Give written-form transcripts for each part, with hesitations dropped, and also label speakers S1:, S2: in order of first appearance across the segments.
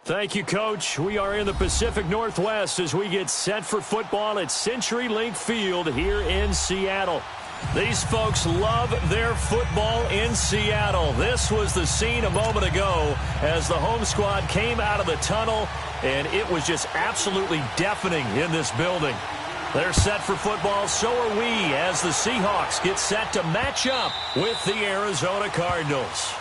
S1: Thank you, Coach. We are in the Pacific Northwest as we get set for football at CenturyLink Field here in Seattle. These folks love their football in Seattle. This was the scene a moment ago as the home squad came out of the tunnel, and it was just absolutely deafening in this building. They're set for football, so are we, as the Seahawks get set to match up with the Arizona Cardinals.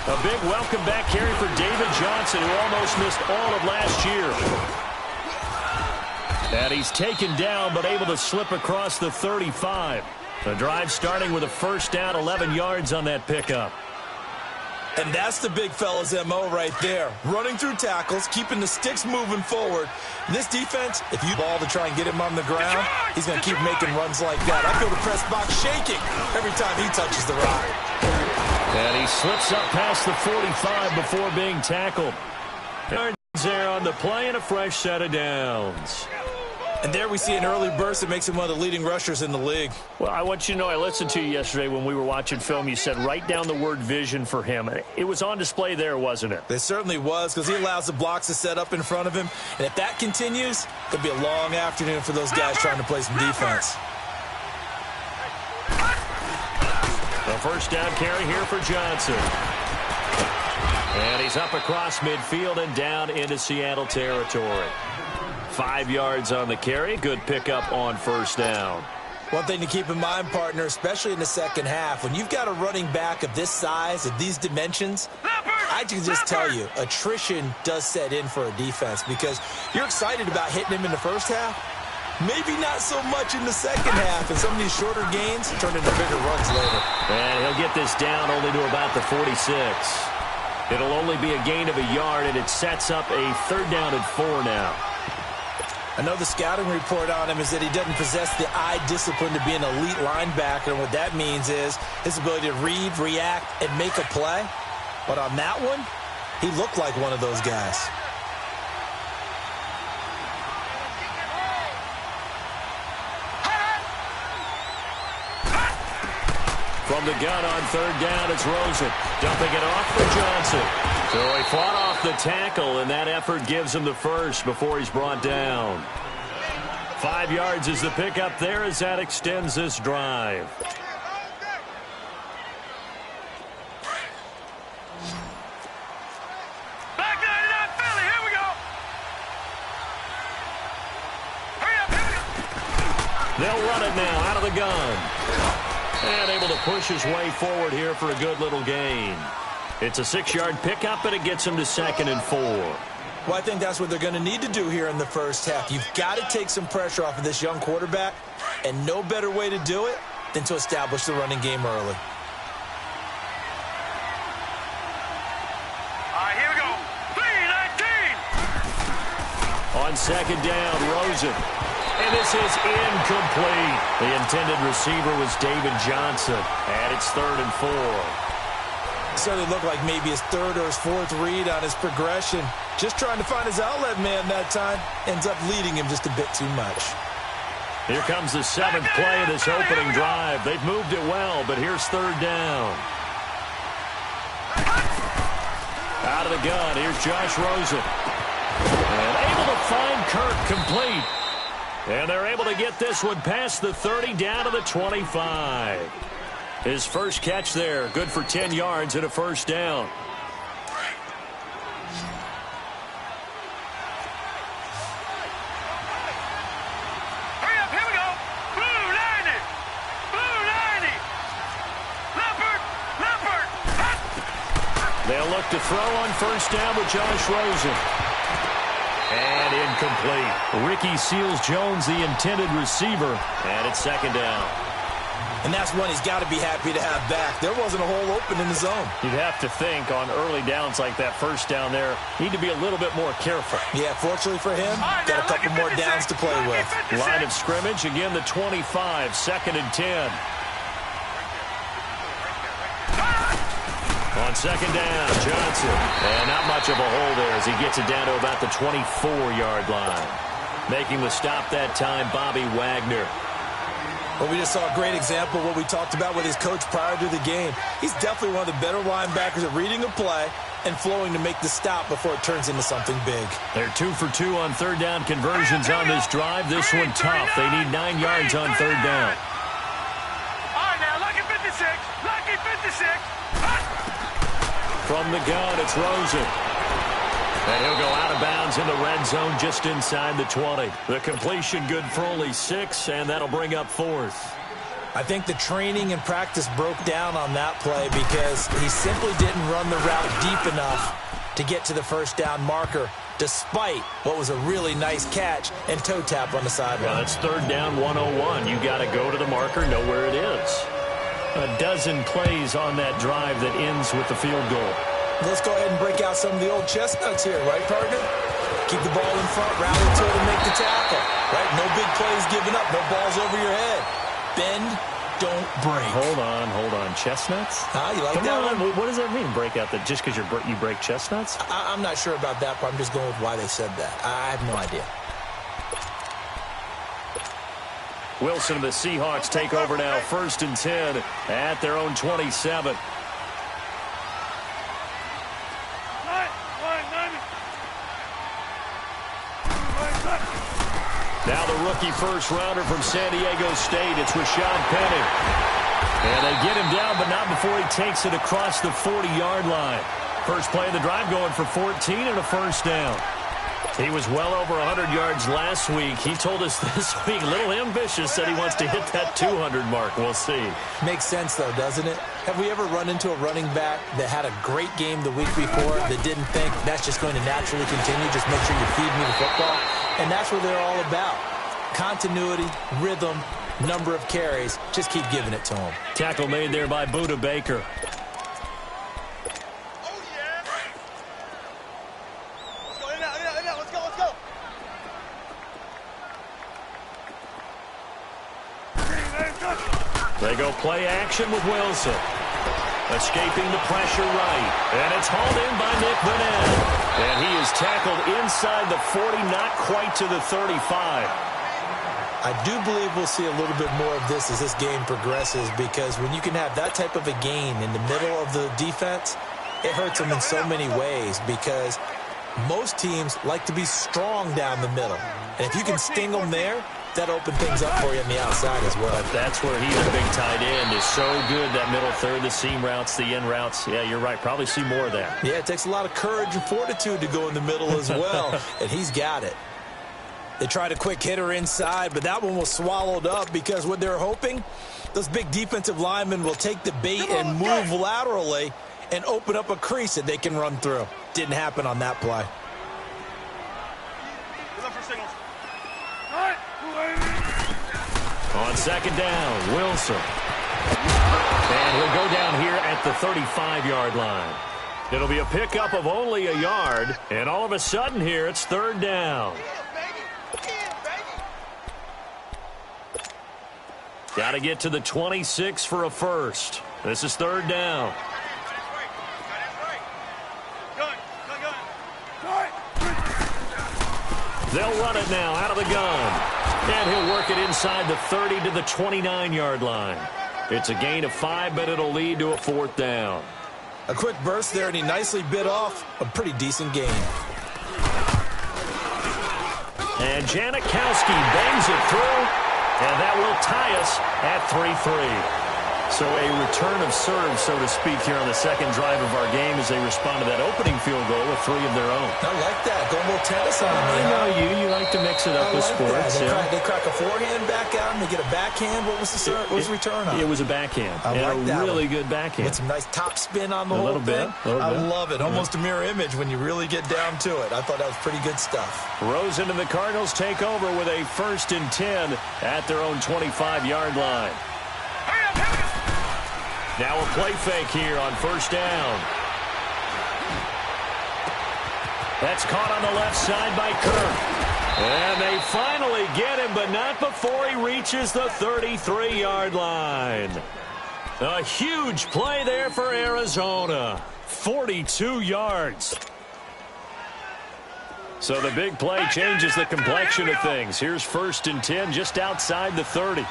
S1: A big welcome back carry for David Johnson, who almost missed all of last year. And he's taken down, but able to slip across the 35. The drive starting with a first down, 11 yards on that pickup.
S2: And that's the big fella's MO right there. Running through tackles, keeping the sticks moving forward. This defense, if you ball to try and get him on the ground, he's going to keep making runs like that. I feel the press box shaking every time he touches the rock.
S1: And he slips up past the 45 before being tackled. Yards there on the play and a fresh set of downs.
S2: And there we see an early burst that makes him one of the leading rushers in the league.
S1: Well, I want you to know, I listened to you yesterday when we were watching film. You said write down the word vision for him. It was on display there, wasn't it?
S2: It certainly was, because he allows the blocks to set up in front of him. And if that continues, it'll be a long afternoon for those guys trying to play some defense.
S1: The first down carry here for Johnson. And he's up across midfield and down into Seattle territory. 5 yards on the carry. Good pickup on first down.
S2: One thing to keep in mind, partner, especially in the second half, when you've got a running back of this size, of these dimensions, I can just tell you, attrition does set in for a defense, because you're excited about hitting him in the first half. Maybe not so much in the second half, and some of these shorter gains turn into bigger runs later.
S1: And he'll get this down only to about the 46. It'll only be a gain of a yard, and it sets up a third down and 4 now.
S2: I know the scouting report on him is that he doesn't possess the eye discipline to be an elite linebacker, and what that means is his ability to read, react, and make a play. But on that one, he looked like one of those guys.
S1: From the gun on third down, it's Rosen. Dumping it off for Johnson. So he fought off the tackle, and that effort gives him the first before he's brought down. 5 yards is the pickup there as that extends this drive.
S3: Back 99 Philly, here we go. Hurry up, hurry up.
S1: They'll run it now out of the gun. And able to push his way forward here for a good little gain. It's a 6-yard pickup, and it gets him to 2nd and 4.
S2: Well, I think that's what they're going to need to do here in the first half. You've got to take some pressure off of this young quarterback, and no better way to do it than to establish the running game early.
S3: All right, here we go. 3-19.
S1: On second down, Rosen. And this is incomplete. The intended receiver was David Johnson. And it's 3rd and 4.
S2: So it looked like maybe his third or his fourth read on his progression. Just trying to find his outlet man that time. Ends up leading him just a bit too much.
S1: Here comes the 7th play of this opening drive. They've moved it well, but here's 3rd down. Out of the gun, here's Josh Rosen. And able to find Kirk complete. And they're able to get this one past the 30 down to the 25. His first catch there, good for 10 yards and a first down.
S3: Hurry up, here we go. Blue 90. Blue 90. Leopard.
S1: They'll look to throw on first down with Josh Rosen. And incomplete. Ricky Seals-Jones, the intended receiver. And it's 2nd down.
S2: And that's one he's got to be happy to have back. There wasn't a hole open in the zone.
S1: You'd have to think on early downs like that first down there, need to be a little bit more careful.
S2: Yeah, fortunately for him, got a couple more downs to play with.
S1: Line of scrimmage, again the 25, 2nd and 10. On second down, Johnson. And not much of a hole there as he gets it down to about the 24-yard line. Making the stop that time, Bobby Wagner.
S2: Well, we just saw a great example of what we talked about with his coach prior to the game. He's definitely one of the better linebackers at reading a play and flowing to make the stop before it turns into something big.
S1: They're 2 for 2 on 3rd down conversions on this drive. This one tough. They need 9 yards on 3rd down.
S3: All right, now, lucky 56. Lucky 56.
S1: From the gun, it's Rosen. And he'll go out of bounds in the red zone just inside the 20. The completion good for only 6, and that'll bring up 4th.
S2: I think the training and practice broke down on that play because he simply didn't run the route deep enough to get to the first down marker, despite what was a really nice catch and toe tap on the sideline.
S1: Well, it's 3rd down 101. You got to go to the marker, know where it is. A dozen plays on that drive that ends with the field goal.
S2: Let's go ahead and break out some of the old chestnuts here, right, partner? Keep the ball in front, rally to it, and make the tackle. Right? No big plays given up, no balls over your head. Bend, don't break.
S1: Hold on. Chestnuts?
S2: You like
S1: Come
S2: that
S1: on.
S2: one?
S1: What does that mean, break out? Just because you break chestnuts?
S2: I'm not sure about that part. I'm just going with why they said that. I have no idea.
S1: Wilson and the Seahawks take over now, 1st and 10 at their own 27. Now the rookie first-rounder from San Diego State, it's Rashad Penny. And they get him down, but not before he takes it across the 40-yard line. First play of the drive going for 14 and a first down. He was well over 100 yards last week. He told us this week, a little ambitious, said he wants to hit that 200 mark. We'll see.
S2: Makes sense, though, doesn't it? Have we ever run into a running back that had a great game the week before that didn't think that's just going to naturally continue? Just make sure you feed me the football. And that's what they're all about. Continuity, rhythm, number of carries. Just keep giving it to him.
S1: Tackle made there by Budda Baker. They go play action with Wilson. Escaping the pressure right. And it's hauled in by Nick Burnett. And he is tackled inside the 40, not quite to the 35.
S2: I do believe we'll see a little bit more of this as this game progresses, because when you can have that type of a gain in the middle of the defense, it hurts them in so many ways, because most teams like to be strong down the middle. And if you can sting them there, that opens things up for you on the outside as well.
S1: But that's where he's a big tight end. Is so good, that middle third, the seam routes, the in routes. Yeah, you're right. Probably see more of that.
S2: Yeah, it takes a lot of courage and fortitude to go in the middle as well, and he's got it. They tried a quick hitter inside, but that one was swallowed up, because what they're hoping, those big defensive linemen will take the bait and move laterally and open up a crease that they can run through. Didn't happen on that play.
S1: On second down, Wilson. And he'll go down here at the 35-yard line. It'll be a pickup of only a yard, and all of a sudden here it's third down. Got to get to the 26 for a first. This is third down. They'll run it now out of the gun. And he'll work it inside the 30 to the 29-yard line. It's a gain of 5, but it'll lead to a fourth down.
S2: A quick burst there, and he nicely bit off a pretty decent gain.
S1: And Janikowski bangs it through, and that will tie us at 3-3. So a return of serve, so to speak, here on the second drive of our game as they respond to that opening field goal with 3 of their own.
S2: I like that. Go a little tennis on me.
S1: I know you like to mix it up with sports.
S2: They crack a forehand back out and they get a backhand. What was the serve? What was the return on?
S1: It was a backhand.
S2: I like that.
S1: Really good backhand.
S2: With some nice top spin on the whole thing. I love it. Almost a mirror image when you really get down to it. I thought that was pretty good stuff.
S1: Rosen and the Cardinals take over with a 1st and 10 at their own 25-yard line. Now a play fake here on first down. That's caught on the left side by Kirk. And they finally get him, but not before he reaches the 33-yard line. A huge play there for Arizona. 42 yards. So the big play changes the complexion of things. Here's 1st and 10 just outside the 30.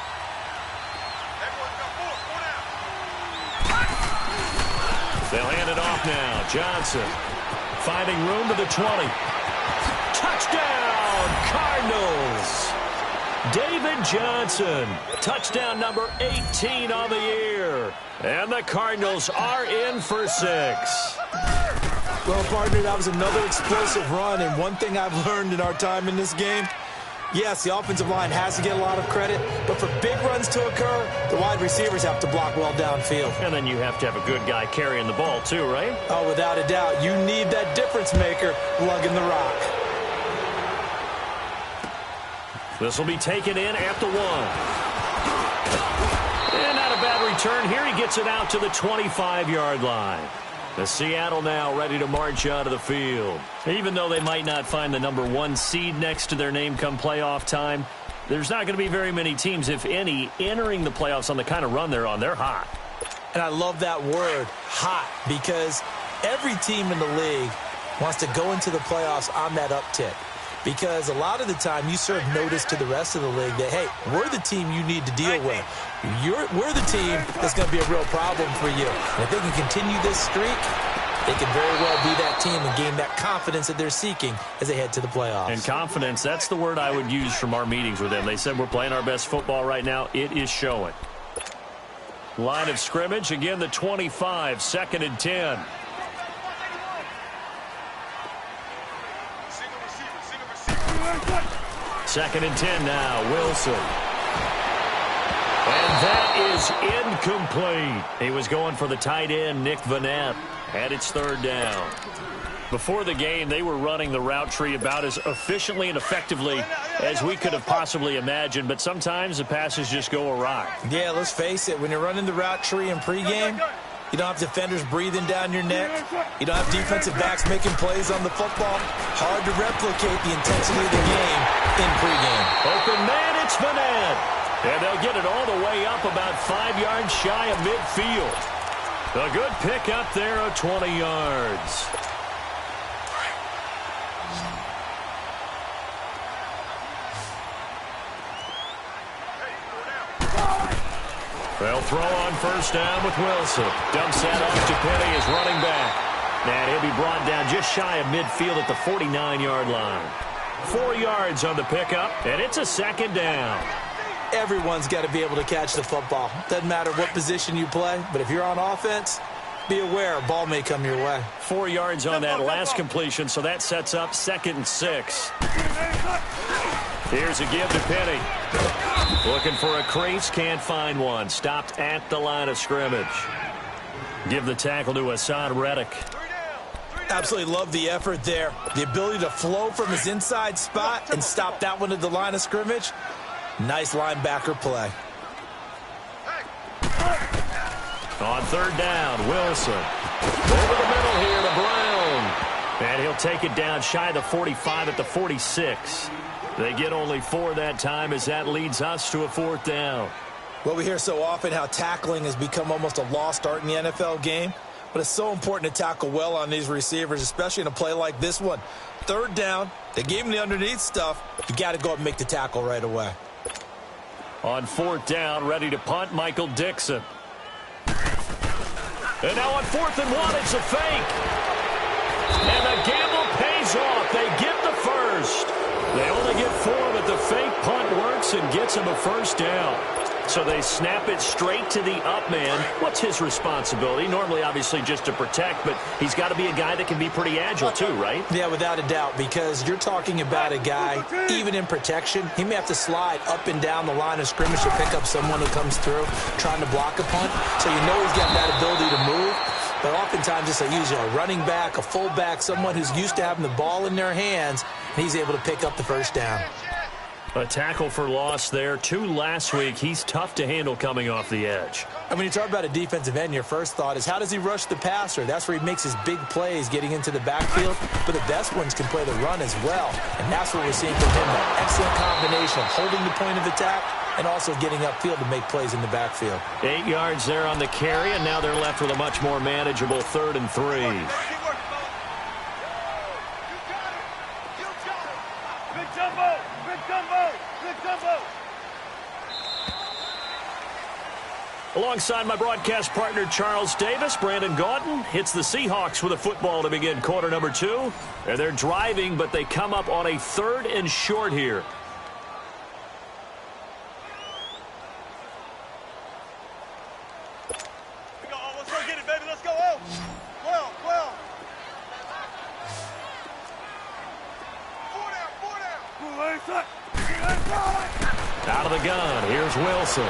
S1: They'll hand it off now. Johnson finding room to the 20. Touchdown, Cardinals. David Johnson, touchdown number 18 on the year. And the Cardinals are in for 6.
S2: Well, partner, that was another explosive run, and one thing I've learned in our time in this game, yes, the offensive line has to get a lot of credit, but for big runs to occur, the wide receivers have to block well downfield.
S1: And then you have to have a good guy carrying the ball too, right?
S2: Oh, without a doubt. You need that difference maker lugging the rock.
S1: This will be taken in at the 1. And not a bad return here. He gets it out to the 25-yard line. The Seattle now ready to march out of the field. Even though they might not find the number 1 seed next to their name come playoff time, there's not going to be very many teams, if any, entering the playoffs on the kind of run they're on. They're hot.
S2: And I love that word, hot, because every team in the league wants to go into the playoffs on that uptick. Because a lot of the time you serve notice to the rest of the league that, hey, we're the team you need to deal with. We're the team that's going to be a real problem for you. And if they can continue this streak, they can very well be that team and gain that confidence that they're seeking as they head to the playoffs.
S1: And confidence, that's the word I would use from our meetings with them. They said we're playing our best football right now. It is showing. Line of scrimmage, again the 25, 2nd and 10. Second and 10 now, Wilson. And that is incomplete. He was going for the tight end, Nick Vanette, and it's 3rd down. Before the game, they were running the route tree about as efficiently and effectively as we could have possibly imagined, but sometimes the passes just go awry.
S2: Yeah, let's face it, when you're running the route tree in pregame, you don't have defenders breathing down your neck. You don't have defensive backs making plays on the football. Hard to replicate the intensity of the game in pregame.
S1: Open man, it's Vanette. And they'll get it all the way up about 5 yards shy of midfield. A good pick up there of 20 yards. They'll throw on first down with Wilson. Dumps that off to Penny as running back. And he'll be brought down just shy of midfield at the 49-yard line. 4 yards on the pickup, and it's a 2nd down.
S2: Everyone's got to be able to catch the football. Doesn't matter what position you play, but if you're on offense, be aware a ball may come your way.
S1: 4 yards on that last completion, so that sets up 2nd and 6. Here's a give to Penny. Looking for a crease, can't find one. Stopped at the line of scrimmage. Give the tackle to Hassan Reddick.
S2: Absolutely love the effort there. The ability to flow from his inside spot and stop that one at the line of scrimmage. Nice linebacker play.
S1: On third down, Wilson. Over the middle here to Brown. And he'll take it down shy of the 45 at the 46. They get only 4 that time as that leads us to a 4th down.
S2: Well, we hear so often how tackling has become almost a lost art in the NFL game. But it's so important to tackle well on these receivers, especially in a play like this one. Third down, they gave him the underneath stuff. You got to go up and make the tackle right away.
S1: On 4th down, ready to punt, Michael Dixon. And now on 4th and 1, it's a fake. And the gamble pays off. They get the first. They only get 4, but the fake punt works and gets them a first down. So they snap it straight to the up man. What's his responsibility? Normally, obviously, just to protect, but he's got to be a guy that can be pretty agile too, right?
S2: Yeah, without a doubt, because you're talking about a guy, even in protection, he may have to slide up and down the line of scrimmage to pick up someone who comes through trying to block a punt. So you know he's got that ability to move. But oftentimes it's usually a running back, a fullback, someone who's used to having the ball in their hands, and he's able to pick up the first down.
S1: A tackle for loss there. 2 last week. He's tough to handle coming off the edge.
S2: And when you talk about a defensive end, your first thought is, how does he rush the passer? That's where he makes his big plays getting into the backfield. But the best ones can play the run as well. And that's what we're seeing from him. That excellent combination of holding the point of attack and also getting upfield to make plays in the backfield.
S1: 8 yards there on the carry, and now they're left with a much more manageable 3rd and 3. Alongside my broadcast partner, Charles Davis, Brandon Gaudin hits the Seahawks with a football to begin quarter number 2. And they're driving, but they come up on a 3rd and short here.
S3: Let's go get it, baby. Let's go. Oh, well. 4 down.
S1: Out of the gun, here's Wilson.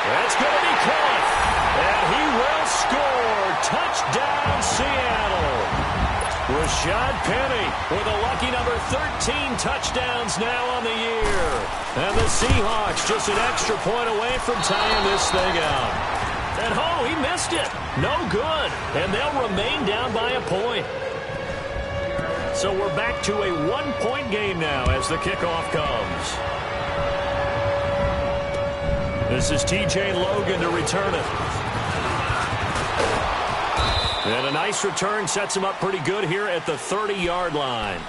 S1: That's going to be caught, and he will score. Touchdown, Seattle. Rashad Penny with a lucky number 13 touchdowns now on the year. And the Seahawks just an extra point away from tying this thing out. And he missed it. No good. And they'll remain down by a point. So we're back to a 1-point game now as the kickoff comes. This is T.J. Logan to return it. And a nice return sets him up pretty good here at the 30-yard line.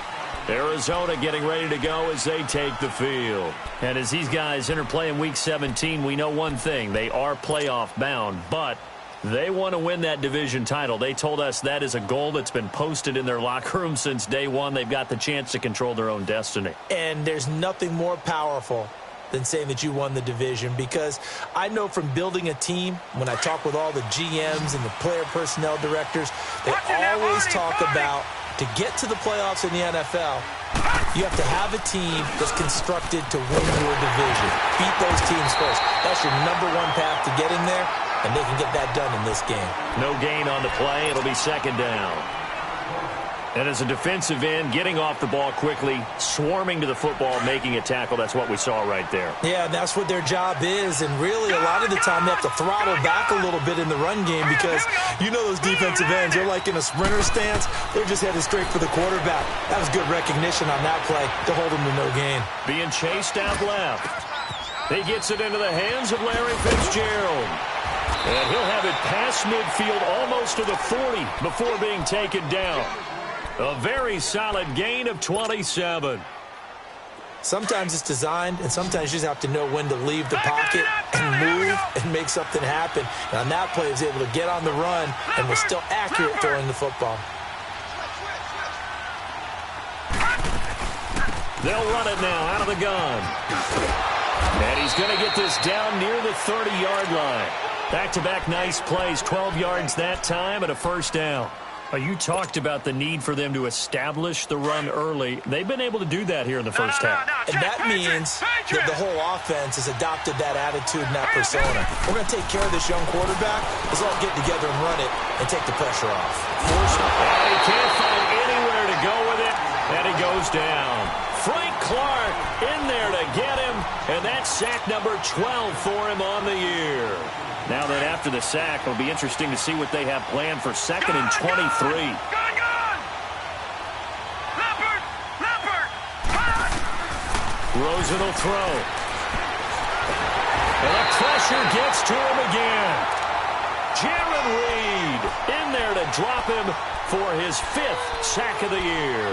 S1: Arizona getting ready to go as they take the field. And as these guys interplay in Week 17, we know one thing. They are playoff bound, but they want to win that division title. They told us that is a goal that's been posted in their locker room since day one. They've got the chance to control their own destiny.
S2: And there's nothing more powerful than saying that you won the division, because I know from building a team, when I talk with all the GMs and the player personnel directors, they always talk about, to get to the playoffs in the NFL, you have to have a team that's constructed to win your division. Beat those teams first. That's your #1 path to getting there, and they can get that done in this game.
S1: No gain on the play. It'll be 2nd down. And as a defensive end, getting off the ball quickly, swarming to the football, making a tackle, that's what we saw right there.
S2: Yeah, that's what their job is, and really a lot of the time they have to throttle back a little bit in the run game, because you know those defensive ends, they're like in a sprinter stance. They're just headed straight for the quarterback. That was good recognition on that play to hold him to no gain.
S1: Being chased out left. He gets it into the hands of Larry Fitzgerald. And he'll have it past midfield almost to the 40 before being taken down. A very solid gain of 27.
S2: Sometimes it's designed, and sometimes you just have to know when to leave the pocket and move and make something happen. And on that play, he was able to get on the run and was still accurate throwing the football.
S1: They'll run it now out of the gun. And he's going to get this down near the 30-yard line. Back-to-back nice plays, 12 yards that time and a first down. You talked about the need for them to establish the run early. They've been able to do that here in the first half.
S2: And that means that the whole offense has adopted that attitude and that persona. We're going to take care of this young quarterback. Let's all get together and run it and take the pressure off.
S1: And he can't find anywhere to go with it, and he goes down. Frank Clark in there to sack number 12 for him on the year. Now then, after the sack, it'll be interesting to see what they have planned for 2nd and 23. Rosen will throw. And the pressure gets to him again. Jaron Reed in there to drop him for his 5th sack of the year.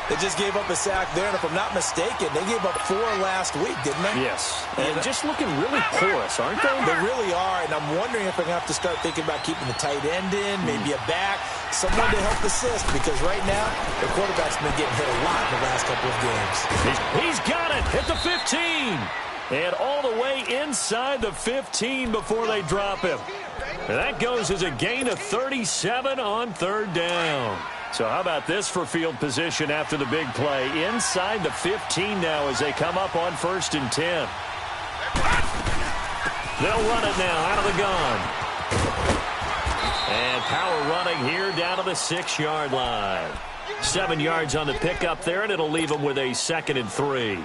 S2: They just gave up a sack there, and if I'm not mistaken, they gave up 4 last week, didn't they?
S1: Yes. And just looking really porous, aren't they?
S2: They really are, and I'm wondering if they're going to have to start thinking about keeping the tight end in, maybe a back, someone to help assist, because right now, the quarterback's been getting hit a lot in the last couple of games.
S1: He's got it at the 15. And all the way inside the 15 before they drop him. And that goes as a gain of 37 on 3rd down. So how about this for field position after the big play? Inside the 15 now as they come up on 1st and 10. They'll run it now out of the gun. And power running here down to the 6-yard line. 7 yards on the pickup there, and it'll leave them with a 2nd and 3.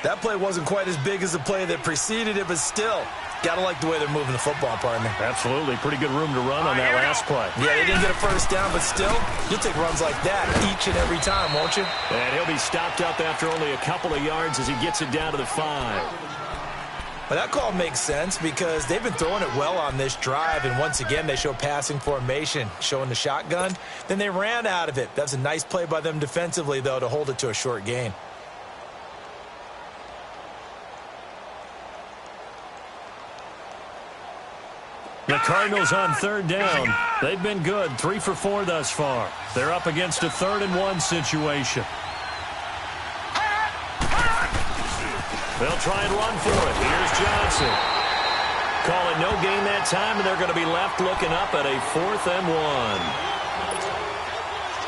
S2: That play wasn't quite as big as the play that preceded it, but still, gotta like the way they're moving the football, partner.
S1: Absolutely. Pretty good room to run on that last play.
S2: Yeah, they didn't get a 1st down, but still, you'll take runs like that each and every time, won't you?
S1: And he'll be stopped up after only a couple of yards as he gets it down to the 5.
S2: Well, that call makes sense because they've been throwing it well on this drive, and once again, they show passing formation, showing the shotgun. Then they ran out of it. That was a nice play by them defensively, though, to hold it to a short gain.
S1: The Cardinals on 3rd down. They've been good, 3 for 4 thus far. They're up against a 3rd and 1 situation. They'll try and run for it. Here's Johnson. Call it no gain that time, and they're going to be left looking up at a 4th and 1.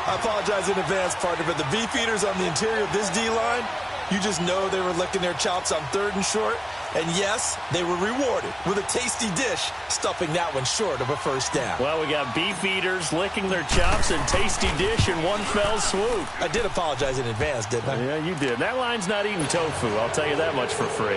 S2: I apologize in advance, partner, but the beefeaters on the interior of this D-line, you just know they were licking their chops on 3rd and short. And yes, they were rewarded with a tasty dish, stuffing that one short of a 1st down.
S1: Well, we got beef eaters licking their chops and tasty dish in one fell swoop.
S2: I did apologize in advance, didn't I?
S1: Yeah, you did. That line's not eating tofu, I'll tell you that much for free.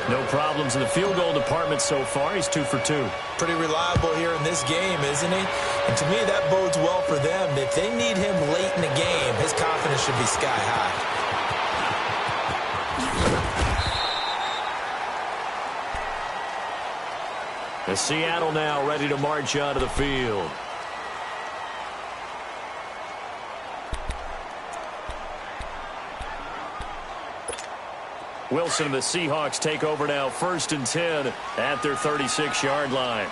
S1: No problems in the field goal department so far. He's 2 for 2.
S2: Pretty reliable here in this game, isn't he? And to me, that bodes well for them. If they need him late in the game, his confidence should be sky high.
S1: The Seattle now ready to march onto the field. Wilson and the Seahawks take over now, 1st and 10 at their 36-yard line.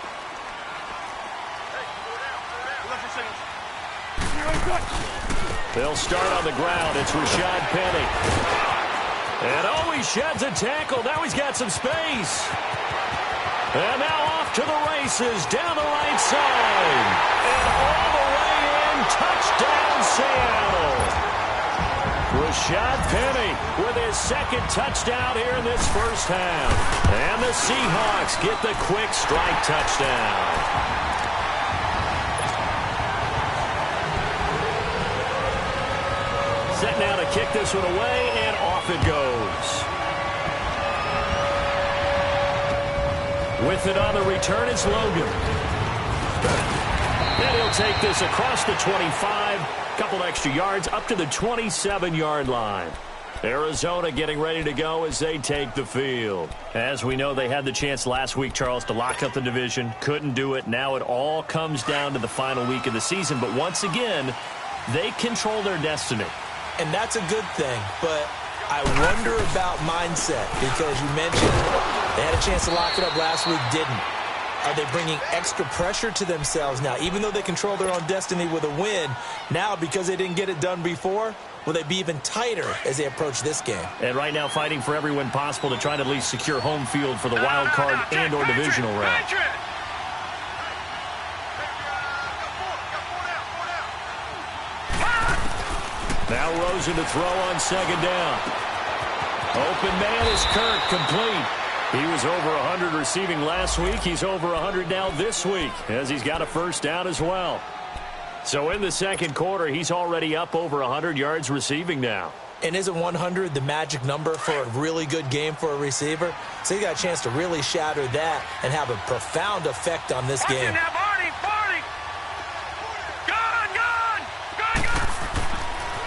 S1: They'll start on the ground. It's Rashad Penny. And oh, he sheds a tackle. Now he's got some space. And now off to the races, down the right side. And all the way in, touchdown Seattle. Rashad Penny with his 2nd touchdown here in this 1st half. And the Seahawks get the quick strike touchdown. Set now to kick this one away, and off it goes. With it on the return, it's Logan. And he'll take this across the 25, couple extra yards up to the 27-yard line. Arizona getting ready to go as they take the field. As we know, they had the chance last week, Charles, to lock up the division. Couldn't do it. Now it all comes down to the final week of the season. But once again, they control their destiny.
S2: And that's a good thing, but I wonder about mindset because you mentioned they had a chance to lock it up last week, didn't. Are they bringing extra pressure to themselves now? Even though they control their own destiny with a win, now because they didn't get it done before, will they be even tighter as they approach this game?
S1: And right now fighting for every win possible to try to at least secure home field for the wild card and or divisional round. Now Rosen to throw on 2nd down. Open man is Kirk, complete. He was over 100 receiving last week. He's over 100 now this week as he's got a 1st down as well. So in the second quarter, he's already up over 100 yards receiving now.
S2: And isn't 100 the magic number for a really good game for a receiver? So he got a chance to really shatter that and have a profound effect on this game.
S3: Now, Barney! Gone!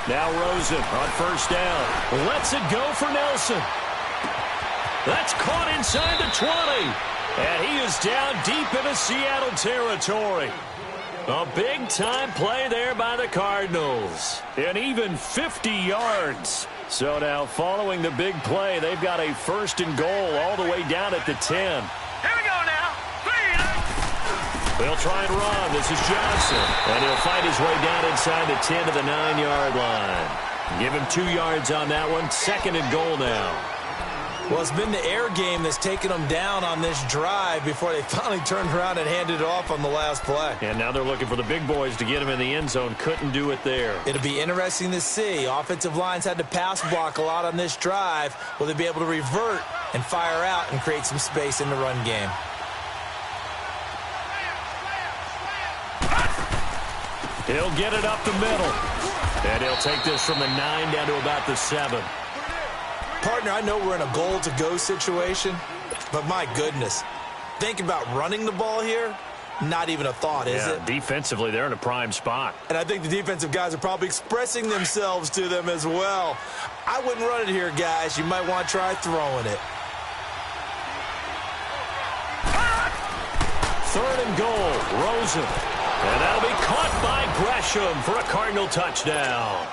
S1: Now Rosen on first down. Lets it go for Nelson. That's caught inside the 20. And he is down deep into Seattle territory. A big-time play there by the Cardinals. And even 50 yards. So now following the big play, they've got a first and goal all the way down at the 10.
S3: Here we go now.
S1: They'll try and run. This is Johnson. And he'll fight his way down inside the 10 to the 9-yard line. Give him 2 yards on that one. Second and goal now.
S2: Well, it's been the air game that's taken them down on this drive before they finally turned around and handed it off on the last play.
S1: And now they're looking for the big boys to get him in the end zone. Couldn't do it there.
S2: It'll be interesting to see. Offensive lines had to pass block a lot on this drive. Will they be able to revert and fire out and create some space in the run game?
S1: He'll get it up the middle. And he'll take this from the 9 down to about the 7.
S2: Partner, I know we're in a goal-to-go situation, but my goodness, think about running the ball here, not even a thought, is it?
S1: Defensively, they're in a prime spot.
S2: And I think the defensive guys are probably expressing themselves to them as well. I wouldn't run it here, guys. You might want to try throwing it.
S1: Third and goal, Rosen. And that'll be caught by Gresham for a Cardinal touchdown.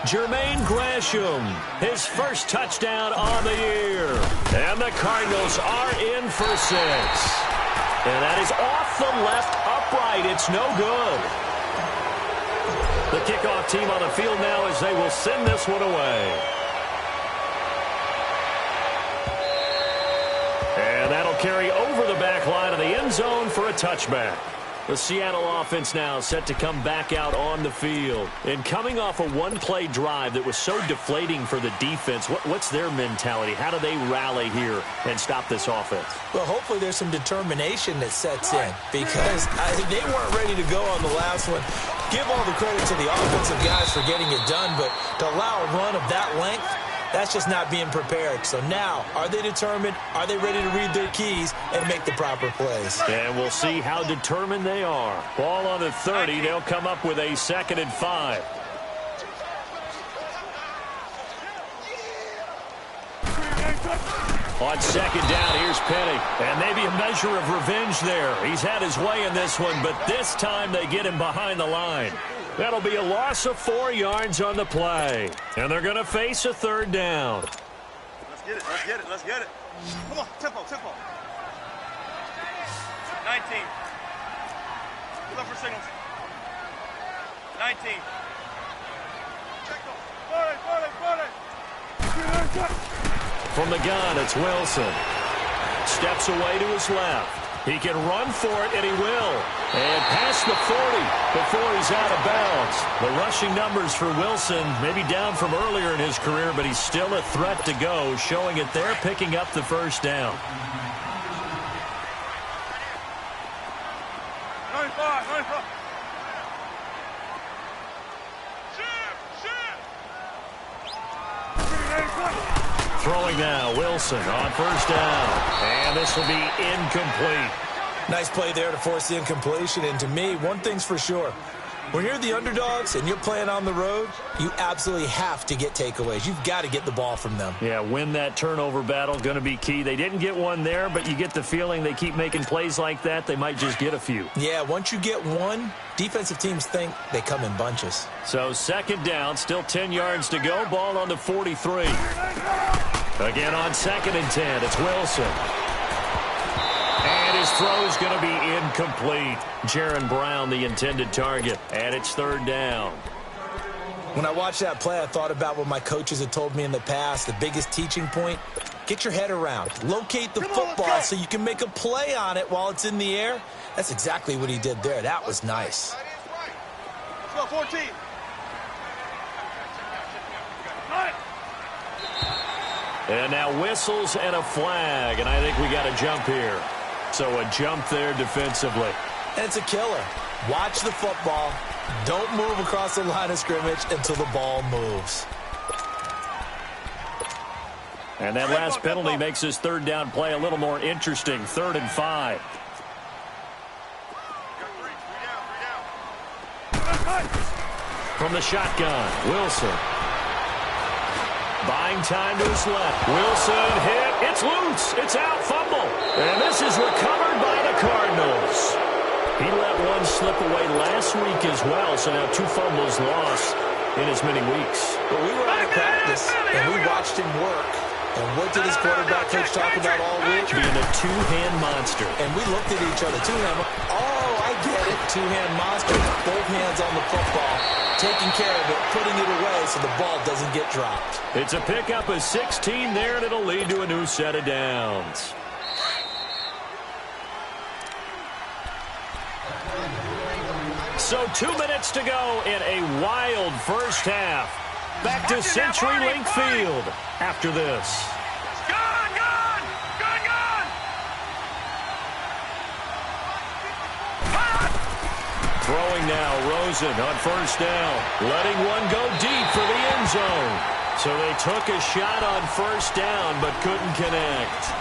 S1: Jermaine Gresham, his first touchdown on the year. And the Cardinals are in for 6. And that is off the left upright. It's no good. The kickoff team on the field now as they will send this one away. And that'll carry over the back line of the end zone for a touchback. The Seattle offense now set to come back out on the field. And coming off a one-play drive that was so deflating for the defense, what's their mentality? How do they rally here and stop this offense?
S2: Well, hopefully there's some determination that sets in because they weren't ready to go on the last one. Give all the credit to the offensive guys for getting it done, but to allow a run of that length, that's just not being prepared. So now, are they determined? Are they ready to read their keys and make the proper plays?
S1: And we'll see how determined they are. Ball on the 30. They'll come up with a 2nd and 5. On second down, here's Penny. And maybe a measure of revenge there. He's had his way in this one, but this time they get him behind the line. That'll be a loss of 4 yards on the play. And they're going to face a 3rd down.
S3: Let's get it. Let's get it. Come on, tempo. 19. Look for signals. 19.
S1: From the gun, it's Wilson. Steps away to his left. He can run for it, and he will. And past the 40 before he's out of bounds. The rushing numbers for Wilson, maybe down from earlier in his career, but he's still a threat to go, showing it there, picking up the first down.
S3: 95.
S1: Throwing now, Wilson on first down. And this will be incomplete.
S2: Nice play there to force the incompletion. And to me, one thing's for sure. When you're the underdogs and you're playing on the road, you absolutely have to get takeaways. You've got to get the ball from them.
S1: Yeah, win that turnover battle, going to be key. They didn't get one there, but you get the feeling they keep making plays like that, they might just get a few.
S2: Yeah, once you get one, defensive teams think they come in bunches.
S1: So 2nd down, still 10 yards to go. Ball on the 43. Again on 2nd and 10, it's Wilson. And his throw's going to be incomplete. Jaron Brown, the intended target, and it's 3rd down.
S2: When I watched that play, I thought about what my coaches had told me in the past. The biggest teaching point, get your head around. Locate the football so you can make a play on it while it's in the air. That's exactly what he did there. That was nice.
S3: Let's go, 14.
S1: And now whistles and a flag, and I think we got a jump here. So a jump there defensively.
S2: And it's a killer. Watch the football. Don't move across the line of scrimmage until the ball moves.
S1: And that last penalty makes this third down play a little more interesting. 3rd and 5. From the shotgun, Wilson. Buying time to his left. Wilson hit. It's loose. It's out. Fumble. And this is recovered by the Cardinals. He let one slip away last week as well, so now 2 fumbles lost in as many weeks.
S2: But we were out of practice, and we watched him work. And what did his quarterback coach talk about all week?
S1: Being a two-hand monster.
S2: And we looked at each other. Two-hand. Oh, I get it. Two-hand monster. Both hands on the football. Taking care of it, putting it away so the ball doesn't get dropped.
S1: It's a pickup of 16 there, and it'll lead to a new set of downs. So 2 minutes to go in a wild first half. Back to CenturyLink Field after this.
S3: Gone, gone, gone, gone.
S1: Throwing now, Rosen on first down. Letting one go deep for the end zone. So they took a shot on first down but couldn't connect.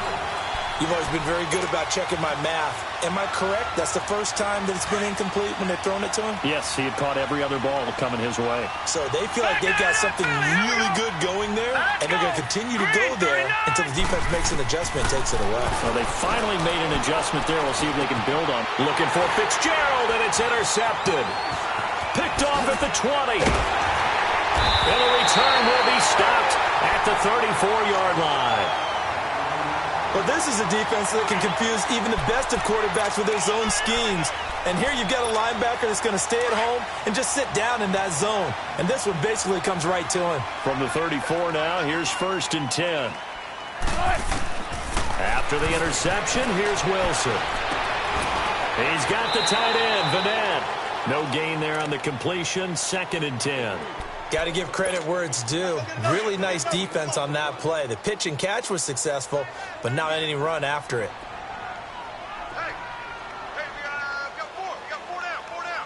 S2: You've always been very good about checking my math. Am I correct? That's the first time that it's been incomplete when they've thrown it to him?
S1: Yes, he had caught every other ball coming his way.
S2: So they feel like they've got something really good going there, and they're going to continue to go there until the defense makes an adjustment and takes it away.
S1: Well, they finally made an adjustment there. We'll see if they can build on. Looking for Fitzgerald, and it's intercepted. Picked off at the 20. And the return will be stopped at the 34-yard line.
S2: Well, this is a defense that can confuse even the best of quarterbacks with their zone schemes. And here you've got a linebacker that's going to stay at home and just sit down in that zone. And this one basically comes right to him.
S1: From the 34 now, here's 1st and 10. After the interception, here's Wilson. He's got the tight end, Vanette. No gain there on the completion, 2nd and 10.
S2: Got to give credit where it's due. Really nice defense on that play. The pitch and catch was successful, but not any run after it.
S3: Hey, we got 4. We got 4 down.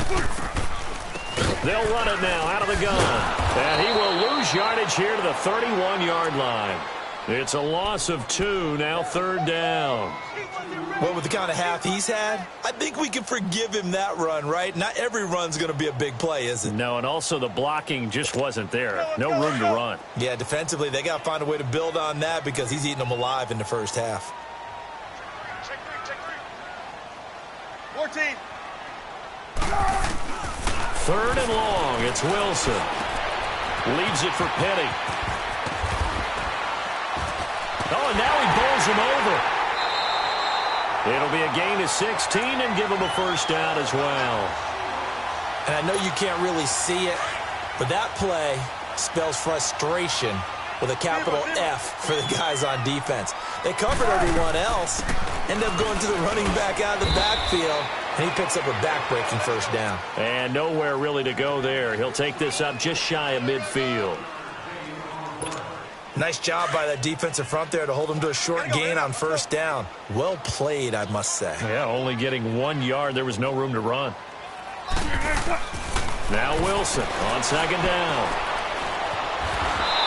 S3: 4 down.
S1: They'll run it now out of the gun. And he will lose yardage here to the 31-yard line. It's a loss of 2, now 3rd down.
S2: Well, with the kind of half he's had, I think we can forgive him that run, right? Not every run's going to be a big play, is it?
S1: No, and also the blocking just wasn't there. No room to run.
S2: Yeah, defensively, they got to find a way to build on that because he's eating them alive in the first half.
S3: Check 3. 14.
S1: 3rd and long, it's Wilson. Leaves it for Petty. Oh, and now he bowls him over. It'll be a gain of 16 and give him a first down as well.
S2: And I know you can't really see it, but that play spells frustration with a capital F for the guys on defense. They covered everyone else, end up going to the running back out of the backfield, and he picks up a back-breaking first down.
S1: And nowhere really to go there. He'll take this up just shy of midfield.
S2: Nice job by that defensive front there to hold him to a short gain on first down. Well played, I must say.
S1: Yeah, only getting 1 yard. There was no room to run. Now Wilson on 2nd down.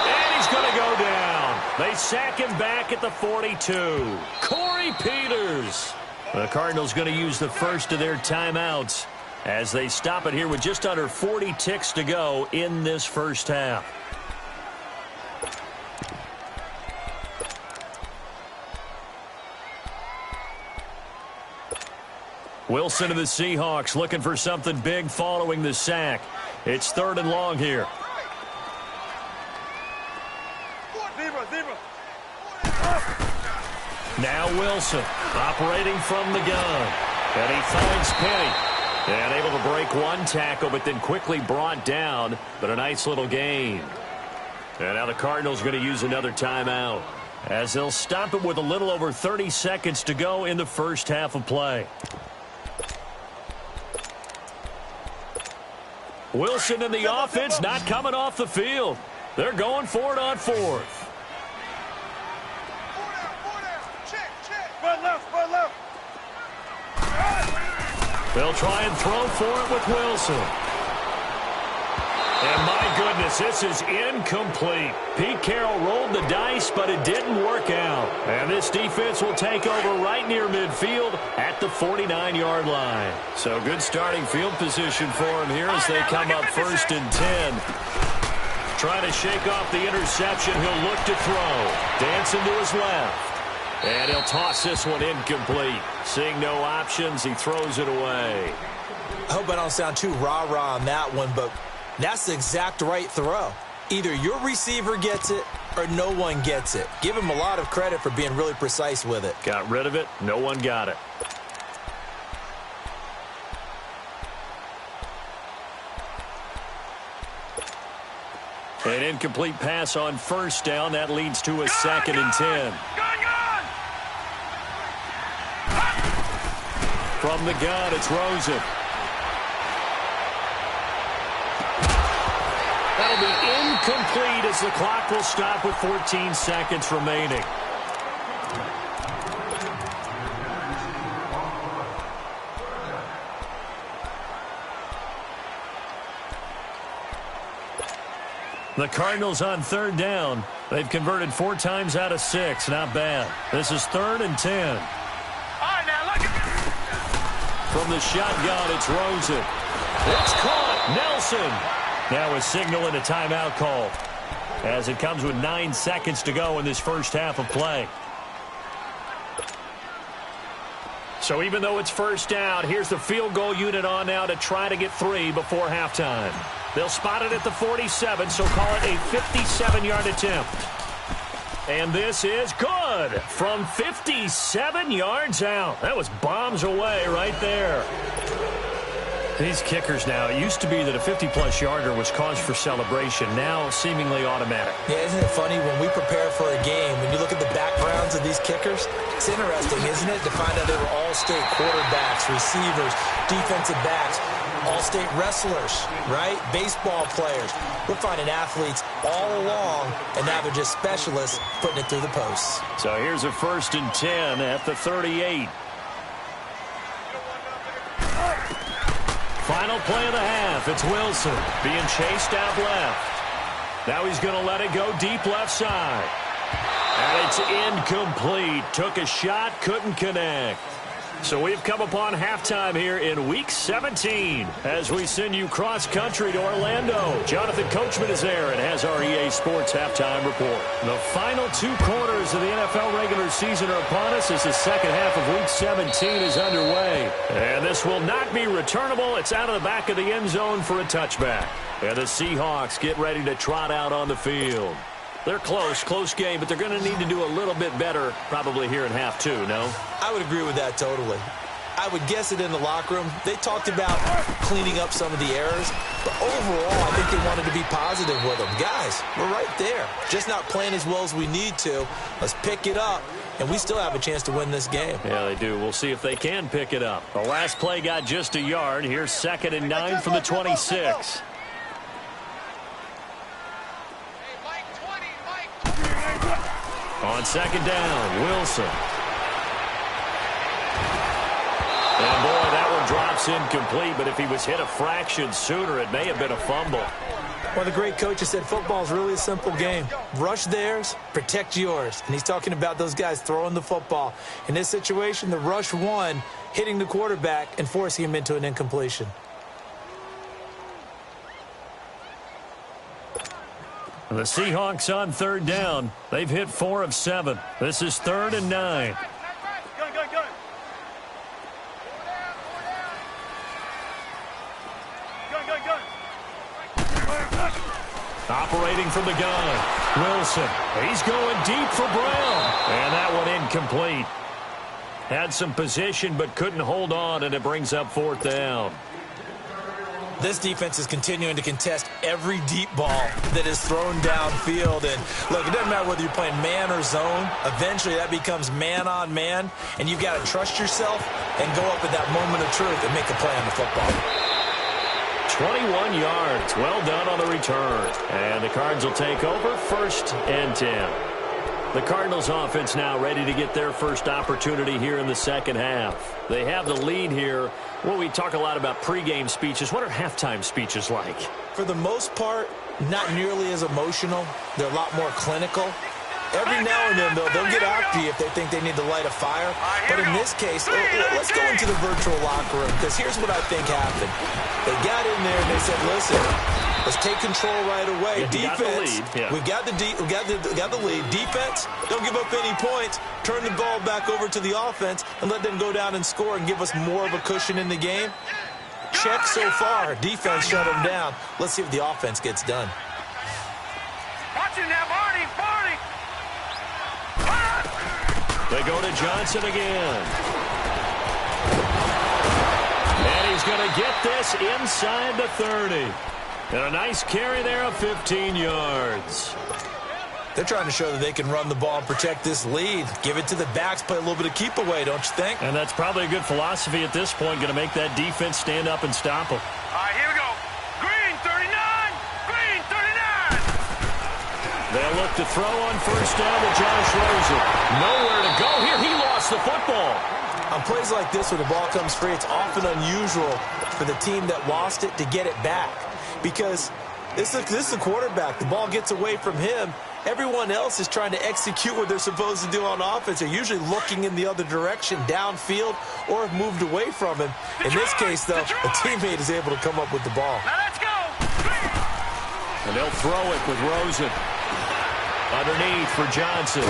S1: And he's going to go down. They sack him back at the 42. Corey Peters. The Cardinals going to use the first of their timeouts as they stop it here with just under 40 ticks to go in this first half. Wilson of the Seahawks looking for something big following the sack. It's 3rd and long here.
S3: Zebra.
S1: Now Wilson operating from the gun. And he finds Penny. And able to break one tackle, but then quickly brought down. But a nice little gain. And now the Cardinals going to use another timeout, as they'll stop it with a little over 30 seconds to go in the first half of play. Wilson and the offense not coming off the field. They're going for it on 4th.
S3: 4 down. Check. Spread left.
S1: They'll try and throw for it with Wilson. And my goodness, this is incomplete. Pete Carroll rolled the dice, but it didn't work out. And this defense will take over right near midfield at the 49-yard line. So good starting field position for him here as they come up 1st and 10. Trying to shake off the interception. He'll look to throw. Dancing to his left. And he'll toss this one incomplete. Seeing no options, he throws it away.
S2: I hope I don't sound too rah-rah on that one, but that's the exact right throw. Either your receiver gets it or no one gets it. Give him a lot of credit for being really precise with it.
S1: Got rid of it. No one got it. An incomplete pass on 1st down. That leads to a 2nd and 10. From the gun, it's Rosen. That'll be incomplete as the clock will stop with 14 seconds remaining. The Cardinals on 3rd down. They've converted 4 times out of 6. Not bad. This is 3rd and 10. From the shotgun, it's Rosen. It's caught. Nelson. Now a signal and a timeout call as it comes with 9 seconds to go in this first half of play. So even though it's 1st down, here's the field goal unit on now to try to get 3 before halftime. They'll spot it at the 47, so call it a 57-yard attempt. And this is good from 57 yards out. That was bombs away right there. These kickers now, it used to be that a 50-plus yarder was cause for celebration. Now seemingly automatic.
S2: Yeah, isn't it funny when we prepare for a game, when you look at the backgrounds of these kickers, it's interesting, isn't it, to find out they were all-state quarterbacks, receivers, defensive backs, all-state wrestlers, right? Baseball players. We're finding athletes all along, and now they're just specialists putting it through the posts.
S1: So here's a 1st and 10 at the 38. Final play of the half. It's Wilson being chased out left. Now he's going to let it go deep left side. And it's incomplete. Took a shot, couldn't connect. So we've come upon halftime here in Week 17 as we send you cross-country to Orlando. Jonathan Coachman is there and has our EA Sports halftime report. The final 2 quarters of the NFL regular season are upon us as the second half of Week 17 is underway. And this will not be returnable. It's out of the back of the end zone for a touchback. And the Seahawks get ready to trot out on the field. They're close game, but they're going to need to do a little bit better probably here in half 2, no?
S2: I would agree with that totally. I would guess it in the locker room. They talked about cleaning up some of the errors, but overall, I think they wanted to be positive with them. Guys, we're right there. Just not playing as well as we need to. Let's pick it up, and we still have a chance to win this game.
S1: Yeah, they do. We'll see if they can pick it up. The last play got just a yard. Here's 2nd and 9 from the 26. On 2nd down, Wilson. And boy, that one drops incomplete, but if he was hit a fraction sooner, it may have been a fumble.
S2: One of the great coaches said football is really a simple game. Rush theirs, protect yours. And he's talking about those guys throwing the football. In this situation, the rush won, hitting the quarterback and forcing him into an incompletion.
S1: The Seahawks on 3rd down. They've hit 4 of 7. This is 3rd and 9. Operating from the gun, Wilson. He's going deep for Brown. And that one incomplete. Had some position but couldn't hold on, and it brings up 4th down.
S2: This defense is continuing to contest every deep ball that is thrown downfield. And, look, it doesn't matter whether you're playing man or zone. Eventually, that becomes man-on-man, and you've got to trust yourself and go up at that moment of truth and make a play on the football.
S1: 21 yards. Well done on the return. And the Cards will take over 1st and 10. The Cardinals offense now ready to get their first opportunity here in the second half. They have the lead here. Well, we talk a lot about pregame speeches. What are halftime speeches like?
S2: For the most part, not nearly as emotional. They're a lot more clinical. Every now and then, though, they'll get after you if they think they need to light a fire. But in this case, let's go into the virtual locker room, because here's what I think happened. They got in there and they said, listen, let's take control right away.
S1: Yeah,
S2: defense,
S1: we
S2: got the lead. Defense, don't give up any points. Turn the ball back over to the offense and let them go down and score and give us more of a cushion in the game. Check so far. Defense shut them down. Let's see if the offense gets done.
S3: Watching that, Barney.
S1: They go to Johnson again. And he's going to get this inside the 30. And a nice carry there of 15 yards.
S2: They're trying to show that they can run the ball and protect this lead. Give it to the backs, play a little bit of keep away, don't you think?
S1: And that's probably a good philosophy at this point, going to make that defense stand up and stop them.
S3: All right, here we go. Green 39. Green 39.
S1: They'll look to throw on first down to Josh Rosen. Nowhere to go here. He lost the football.
S2: On plays like this where the ball comes free, it's often unusual for the team that lost it to get it back. Because this is the quarterback. The ball gets away from him. Everyone else is trying to execute what they're supposed to do on offense. They're usually looking in the other direction, downfield, or have moved away from him. In this case, though, a teammate is able to come up with the ball.
S3: Now let's go.
S1: And they'll throw it with Rosen. Underneath for Johnson.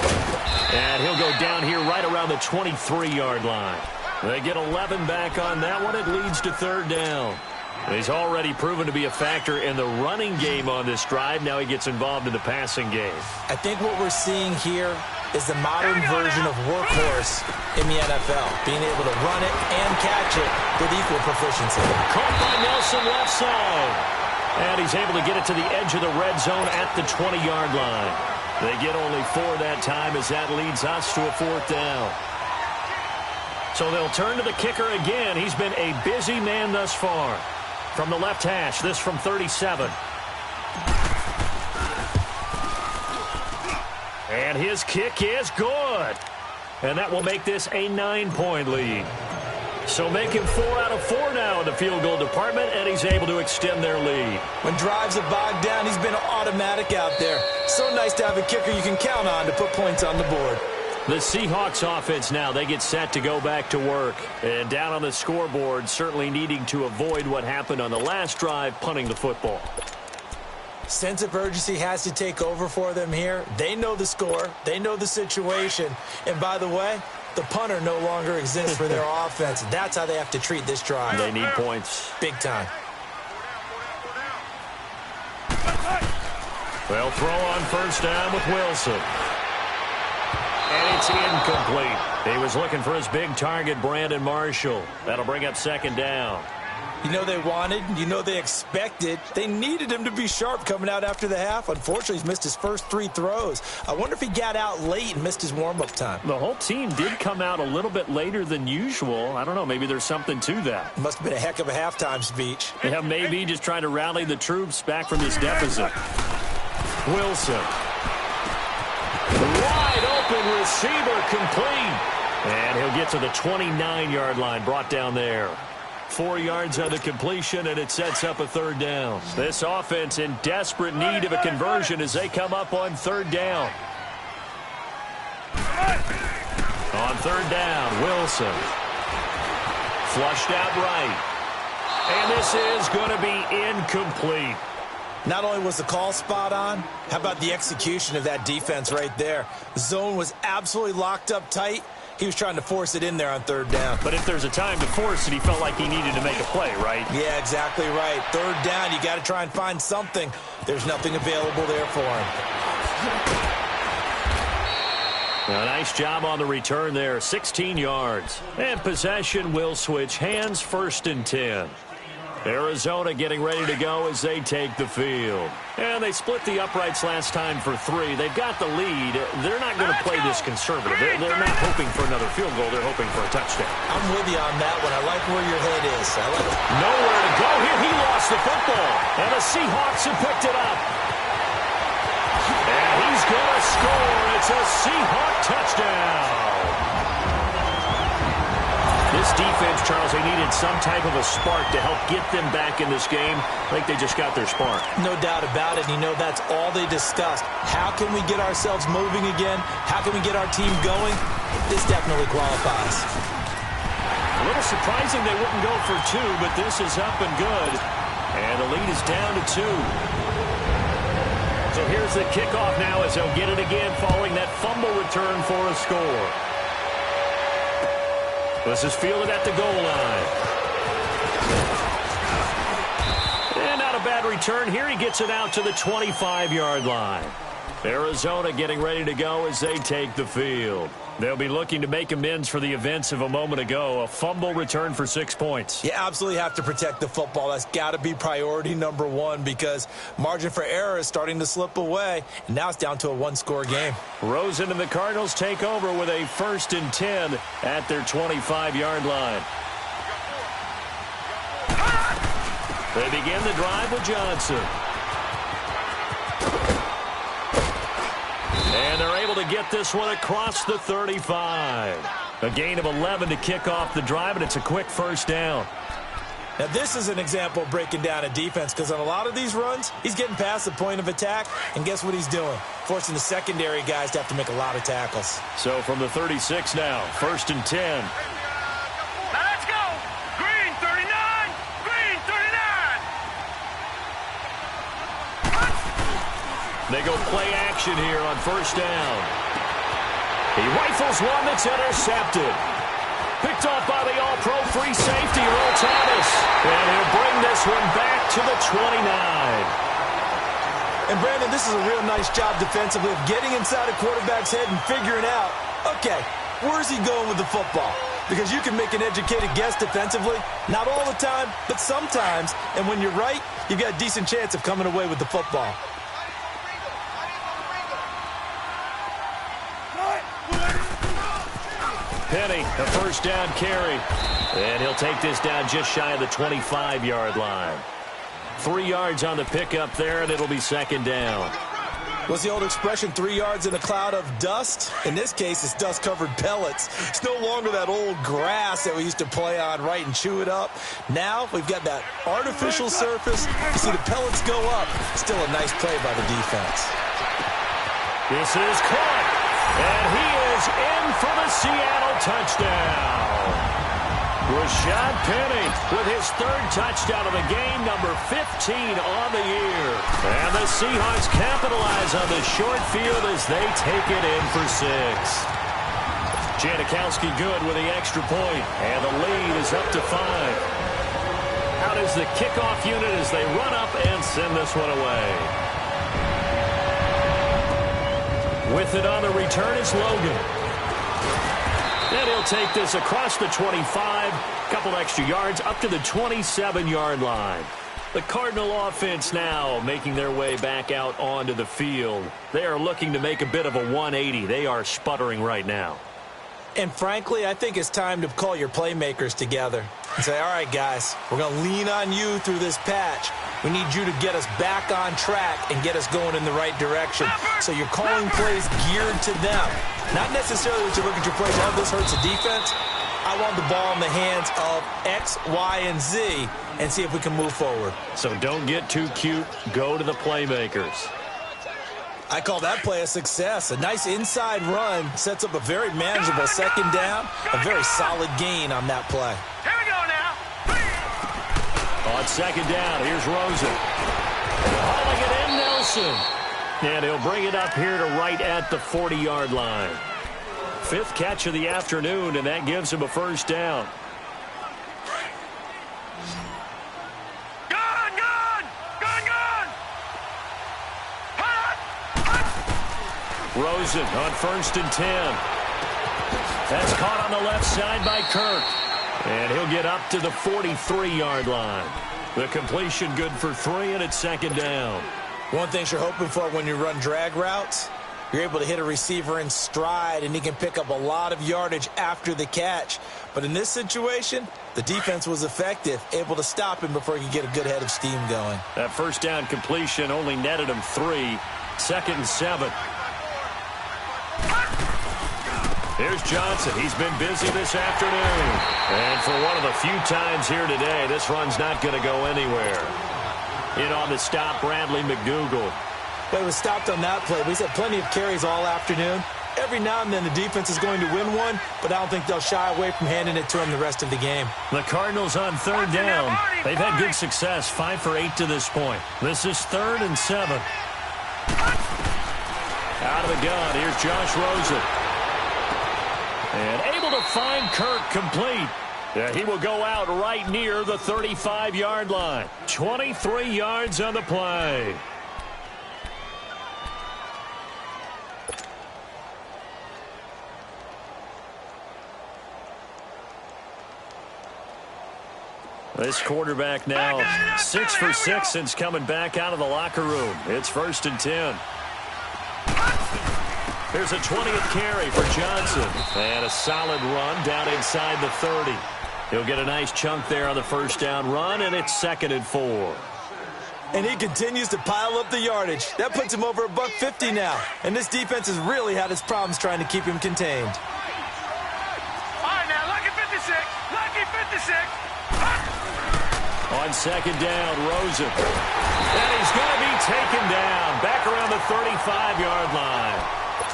S1: And he'll go down here right around the 23-yard line. They get 11 back on that one. It leads to third down. He's already proven to be a factor in the running game on this drive. Now he gets involved in the passing game.
S2: I think what we're seeing here is the modern version of workhorse in the NFL, being able to run it and catch it with equal proficiency.
S1: Caught by Nelson left side. And he's able to get it to the edge of the red zone at the 20-yard line. They get only 4 that time as that leads us to a fourth down. So they'll turn to the kicker again. He's been a busy man thus far. From the left hash, this from 37. And his kick is good. And that will make this a 9-point lead. So making 4 out of 4 now in the field goal department, and he's able to extend their lead.
S2: When drives are bogged down, he's been automatic out there. So nice to have a kicker you can count on to put points on the board.
S1: The Seahawks offense now, they get set to go back to work. And down on the scoreboard, certainly needing to avoid what happened on the last drive, punting the football.
S2: Sense of urgency has to take over for them here. They know the score. They know the situation. And by the way, the punter no longer exists for their offense. That's how they have to treat this drive.
S1: They need points.
S2: Big time.
S1: They'll throw on first down with Wilson. And it's incomplete. He was looking for his big target, Brandon Marshall. That'll bring up second down.
S2: You know they wanted, you know they expected. They needed him to be sharp coming out after the half. Unfortunately, he's missed his first 3 throws. I wonder if he got out late and missed his warm-up time.
S1: The whole team did come out a little bit later than usual. I don't know, maybe there's something to that.
S2: Must have been a heck of a halftime speech.
S1: Yeah, maybe just trying to rally the troops back from this deficit. Wilson. Wide open receiver, complete. And he'll get to the 29-yard line, brought down there. 4 yards on the completion, and it sets up a third down. This offense in desperate need of a conversion as they come up on third down. On third down, Wilson. Flushed out right. And this is going to be incomplete.
S2: Not only was the call spot on, how about the execution of that defense right there? The zone was absolutely locked up tight. He was trying to force it in there on third down.
S1: But if there's a time to force it, he felt like he needed to make a play, right?
S2: Yeah, exactly right. Third down, you got to try and find something. There's nothing available there for him.
S1: A nice job on the return there, 16 yards. And possession will switch hands, 1st and 10. Arizona getting ready to go as they take the field. And they split the uprights last time for 3. They've got the lead. They're not going to play this conservative. They're not hoping for another field goal. They're hoping for a touchdown.
S2: I'm with you on that one. I like where your head is.
S1: Nowhere to go here. He lost the football. And the Seahawks have picked it up. And he's He's going to score. It's a Seahawk touchdown. This defense, Charles, they needed some type of a spark to help get them back in this game. I think they just got their spark.
S2: No doubt about it. You know, that's all they discussed. How can we get ourselves moving again? How can we get our team going? This definitely qualifies.
S1: A little surprising they wouldn't go for two, but this is up and good. And the lead is down to 2. So here's the kickoff now as they'll get it again following that fumble return for a score. This is fielded at the goal line. And not a bad return here. He gets it out to the 25-yard line. Arizona getting ready to go as they take the field. They'll be looking to make amends for the events of a moment ago. A fumble return for 6 points.
S2: You absolutely have to protect the football. That's got to be priority number one because margin for error is starting to slip away. And now it's down to a one-score game.
S1: Rosen and the Cardinals take over with a 1st and 10 at their 25-yard line. They begin the drive with Johnson. And they're able to get this one across the 35. A gain of 11 to kick off the drive, and it's a quick first down.
S2: Now, this is an example of breaking down a defense because on a lot of these runs, he's getting past the point of attack, and guess what he's doing? Forcing the secondary guys to have to make a lot of tackles.
S1: So from the 36 now, 1st and 10.
S3: Now let's go. Green 39. Green 39.
S1: They go play action here on 1st down. He rifles one that's intercepted. Picked off by the all-pro free safety, Earl Thomas. And he'll bring this one back to the 29.
S2: And, Brandon, this is a real nice job defensively of getting inside a quarterback's head and figuring out, okay, where's he going with the football? Because you can make an educated guess defensively, not all the time, but sometimes. And when you're right, you've got a decent chance of coming away with the football.
S1: Penny, a 1st down carry. And he'll take this down just shy of the 25-yard line. 3 yards on the pickup there, and it'll be 2nd down.
S2: What's the old expression, 3 yards in a cloud of dust? In this case, it's dust-covered pellets. It's no longer that old grass that we used to play on, right, and chew it up. Now we've got that artificial surface. You see the pellets go up. Still a nice play by the defense.
S1: This is caught, and he is in for the Seattle touchdown. Rashad Penny with his 3rd touchdown of the game, number 15 on the year. And the Seahawks capitalize on the short field as they take it in for 6. Janikowski good with the extra point, and the lead is up to 5. Out is the kickoff unit as they run up and send this one away. With it on the return, it's Logan. And he'll take this across the 25, couple extra yards, up to the 27-yard line. The Cardinal offense now making their way back out onto the field. They are looking to make a bit of a 180. They are sputtering right now.
S2: And frankly, I think it's time to call your playmakers together and say, all right, guys, we're going to lean on you through this patch. We need you to get us back on track and get us going in the right direction. So you're calling plays geared to them. Not necessarily that you look at your plays, oh, this hurts the defense. I want the ball in the hands of X, Y, and Z and see if we can move forward.
S1: So don't get too cute. Go to the playmakers.
S2: I call that play a success. A nice inside run sets up a very manageable 2nd down. A very solid gain on that play.
S3: Here we go now.
S1: On 2nd down, here's Rosen. Hauling it in, Nelson. And he'll bring it up here to right at the 40-yard line. 5th catch of the afternoon, and that gives him a 1st down. Rosen on 1st and 10. That's caught on the left side by Kirk. And he'll get up to the 43-yard line. The completion good for 3, and it's 2nd down.
S2: One thing you're hoping for when you run drag routes, you're able to hit a receiver in stride, and he can pick up a lot of yardage after the catch. But in this situation, the defense was effective, able to stop him before he could get a good head of steam going.
S1: That 1st down completion only netted him 3. 2nd and 7. Here's Johnson. He's been busy this afternoon. And for one of the few times here today, this run's not going to go anywhere. In on the stop, Bradley McDougal.
S2: But it was stopped on that play. He's had plenty of carries all afternoon. Every now and then the defense is going to win one, but I don't think they'll shy away from handing it to him the rest of the game.
S1: The Cardinals on third down. They've had good success, 5 for 8 to this point. This is 3rd and 7. Out of the gun, here's Josh Rosen. And able to find Kirk complete. Yeah, he will go out right near the 35-yard line. 23 yards on the play. This quarterback now 6 for 6 since coming back out of the locker room. It's 1st and 10. Here's a 20th carry for Johnson. And a solid run down inside the 30. He'll get a nice chunk there on the first down run, and it's 2nd and 4.
S2: And he continues to pile up the yardage. That puts him over $150 now. And this defense has really had its problems trying to keep him contained.
S3: All right, now, lucky 56. Lucky 56.
S1: On 2nd down, Rosen. And he's going to be taken down back around the 35-yard line.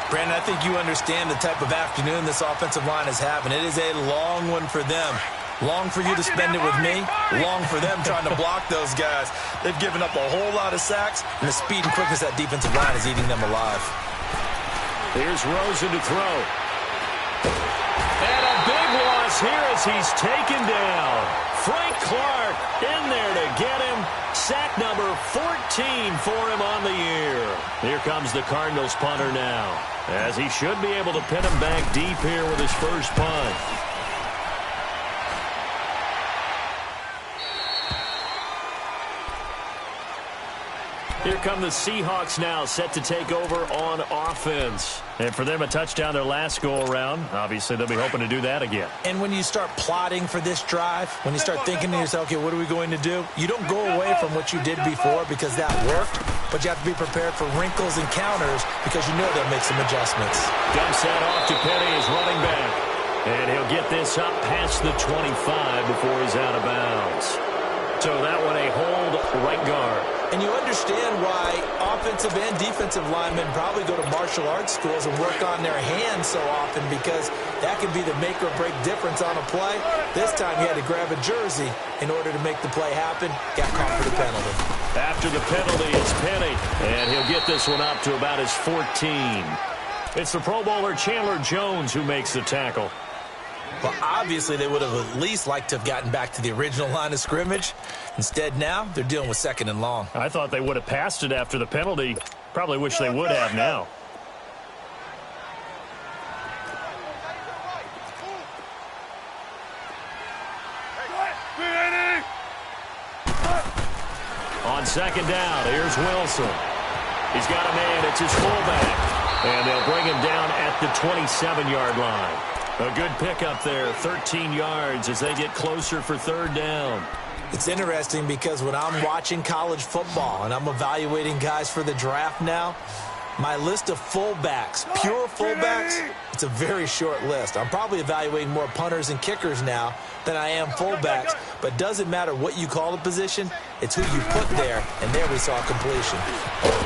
S2: Brandon, I think you understand the type of afternoon this offensive line is having. It is a long one for them. Long for you to spend it with me. Long for them trying to block those guys. They've given up a whole lot of sacks, and the speed and quickness of that defensive line is eating them alive.
S1: Here's Rosen to throw. And a big loss here as he's taken down. Frank Clark in there to get him. Sack number 14 for him on the year. Here comes the Cardinals punter now, as he should be able to pin him back deep here with his first punt. Here come the Seahawks now, set to take over on offense. And for them, a touchdown their last go-around. Obviously, they'll be hoping to do that again.
S2: And when you start plotting for this drive, when you start thinking to yourself, okay, what are we going to do? You don't go away from what you did before because that worked, but you have to be prepared for wrinkles and counters because you know they'll make some adjustments.
S1: Dumps that off to Penny, his running back. And he'll get this up past the 25 before he's out of bounds. So that one a hold right guard.
S2: And you understand why offensive and defensive linemen probably go to martial arts schools and work on their hands so often, because that can be the make or break difference on a play. This time he had to grab a jersey in order to make the play happen. Got caught for the penalty.
S1: After the penalty, it's Penny. And he'll get this one up to about his 14. It's the Pro Bowler Chandler Jones who makes the tackle.
S2: Well, obviously they would have at least liked to have gotten back to the original line of scrimmage. Instead, now they're dealing with 2nd and long.
S1: I thought they would have passed it after the penalty. Probably wish they would have now. On 2nd down, here's Wilson. He's got a man. It's his fullback. And they'll bring him down at the 27-yard line. A good pickup there, 13 yards as they get closer for 3rd down.
S2: It's interesting because when I'm watching college football and I'm evaluating guys for the draft now, my list of fullbacks, pure fullbacks, it's a very short list. I'm probably evaluating more punters and kickers now than I am fullbacks, but doesn't matter what you call the position, it's who you put there, and there we saw completion.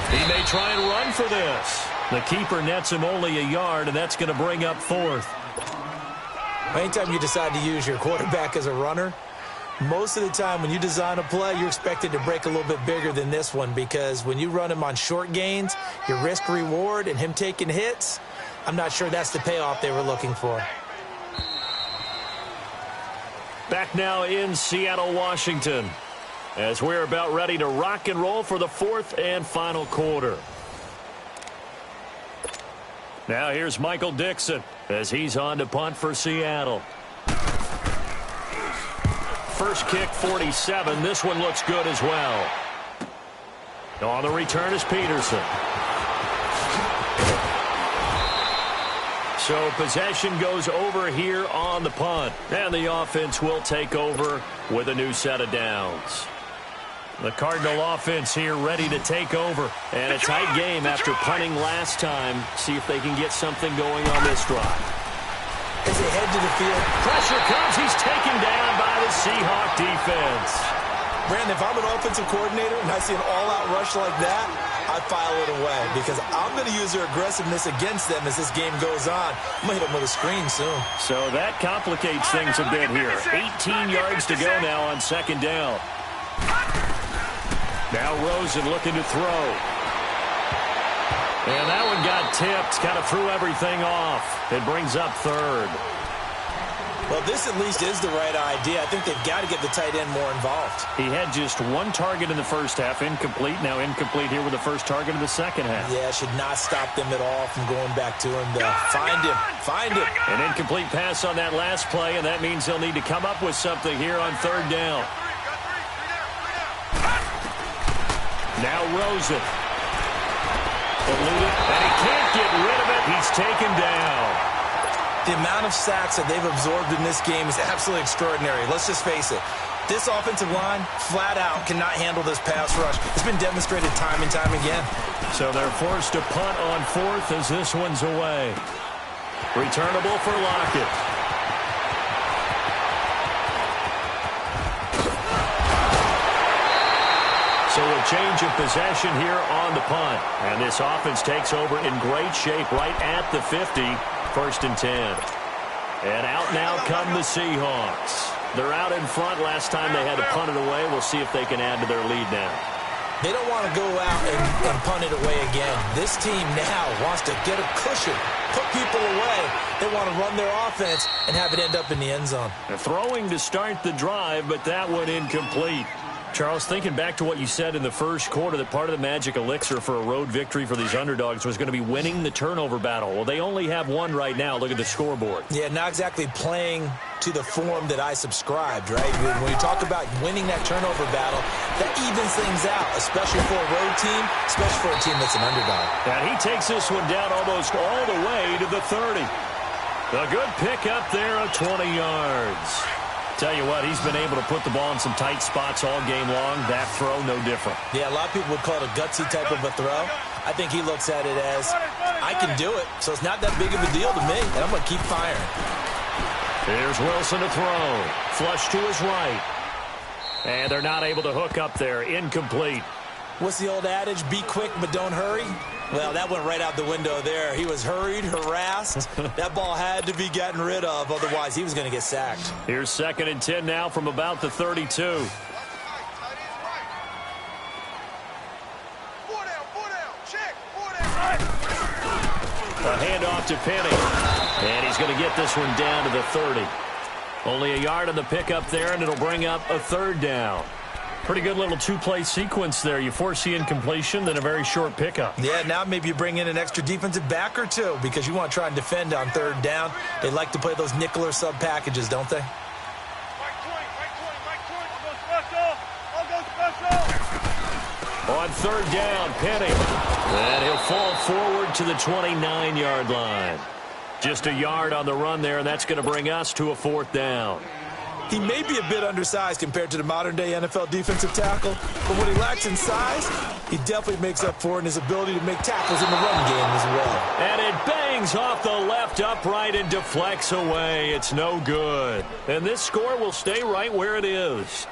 S1: He may try and run for this. The keeper nets him only a yard, and that's going to bring up 4th.
S2: Anytime you decide to use your quarterback as a runner, most of the time when you design a play, you're expected to break a little bit bigger than this one, because when you run him on short gains, your risk reward and him taking hits, I'm not sure that's the payoff they were looking for.
S1: Back now in Seattle, Washington, as we're about ready to rock and roll for the 4th and final quarter. Now here's Michael Dixon as he's on to punt for Seattle. First kick, 47. This one looks good as well. On the return is Peterson. So possession goes over here on the punt. And the offense will take over with a new set of downs. The Cardinal offense here ready to take over. And a tight game after punting last time. See if they can get something going on this drive.
S2: edge of the field.
S1: Pressure comes. He's taken down by the Seahawk defense.
S2: Brandon, if I'm an offensive coordinator and I see an all-out rush like that, I file it away because I'm going to use their aggressiveness against them as this game goes on. I'm going to hit them with a screen soon.
S1: So that complicates things a bit here. 18 yards to go now on second down. Now Rosen looking to throw. And that one got tipped, kind of threw everything off. It brings up third.
S2: Well, this at least is the right idea. I think they've got to get the tight end more involved.
S1: He had just one target in the first half, incomplete. Now incomplete here with the first target of the second half.
S2: Yeah, should not stop them at all from going back to him. Find him. Find him.
S1: An incomplete pass on that last play, and that means they'll need to come up with something here on third down. Now Rosen. Eluded, and he can't get rid of it. He's taken down.
S2: The amount of sacks that they've absorbed in this game is absolutely extraordinary. Let's just face it. This offensive line, flat out, cannot handle this pass rush. It's been demonstrated time and time again.
S1: So they're forced to punt on fourth as this one's away. Returnable for Lockett. So a change of possession here on the punt. And this offense takes over in great shape right at the 50. First and 10. And out now come the Seahawks. They're out in front. Last time they had to punt it away. We'll see if they can add to their lead now.
S2: They don't want to go out and punt it away again. This team now wants to get a cushion, put people away. They want to run their offense and have it end up in the end zone.
S1: They're throwing to start the drive, but that one incomplete. Charles, thinking back to what you said in the first quarter, that part of the magic elixir for a road victory for these underdogs was going to be winning the turnover battle. Well, they only have one right now. Look at the scoreboard.
S2: Yeah, not exactly playing to the form that I subscribed, right? When you talk about winning that turnover battle, that evens things out, especially for a road team, especially for a team that's an underdog.
S1: And he takes this one down almost all the way to the 30. A good pick up there of 20 yards. Tell you what, he's been able to put the ball in some tight spots all game long. That throw, no different.
S2: Yeah, a lot of people would call it a gutsy type of a throw. I think he looks at it as, I can do it, so it's not that big of a deal to me, and I'm going to keep firing.
S1: Here's Wilson to throw. Flush to his right. And they're not able to hook up there. Incomplete.
S2: What's the old adage? Be quick, but don't hurry. Well, that went right out the window there. He was hurried, harassed. That ball had to be gotten rid of, otherwise he was going to get sacked.
S1: Here's second and 10 now from about the 32. A handoff to Penny. And he's going to get this one down to the 30. Only a yard on the pickup there, and it'll bring up a third down. Pretty good little two-play sequence there. You force the incompletion, then a very short pickup.
S2: Yeah, now maybe you bring in an extra defensive back or two because you want to try and defend on third down. They like to play those nickel or sub packages, don't they?
S1: On third down, Penny. And he'll fall forward to the 29-yard line. Just a yard on the run there, and that's going to bring us to a fourth down.
S2: He may be a bit undersized compared to the modern-day NFL defensive tackle, but what he lacks in size, he definitely makes up for in his ability to make tackles in the run game as well.
S1: And it bangs off the left upright and deflects away. It's no good. And this score will stay right where it is.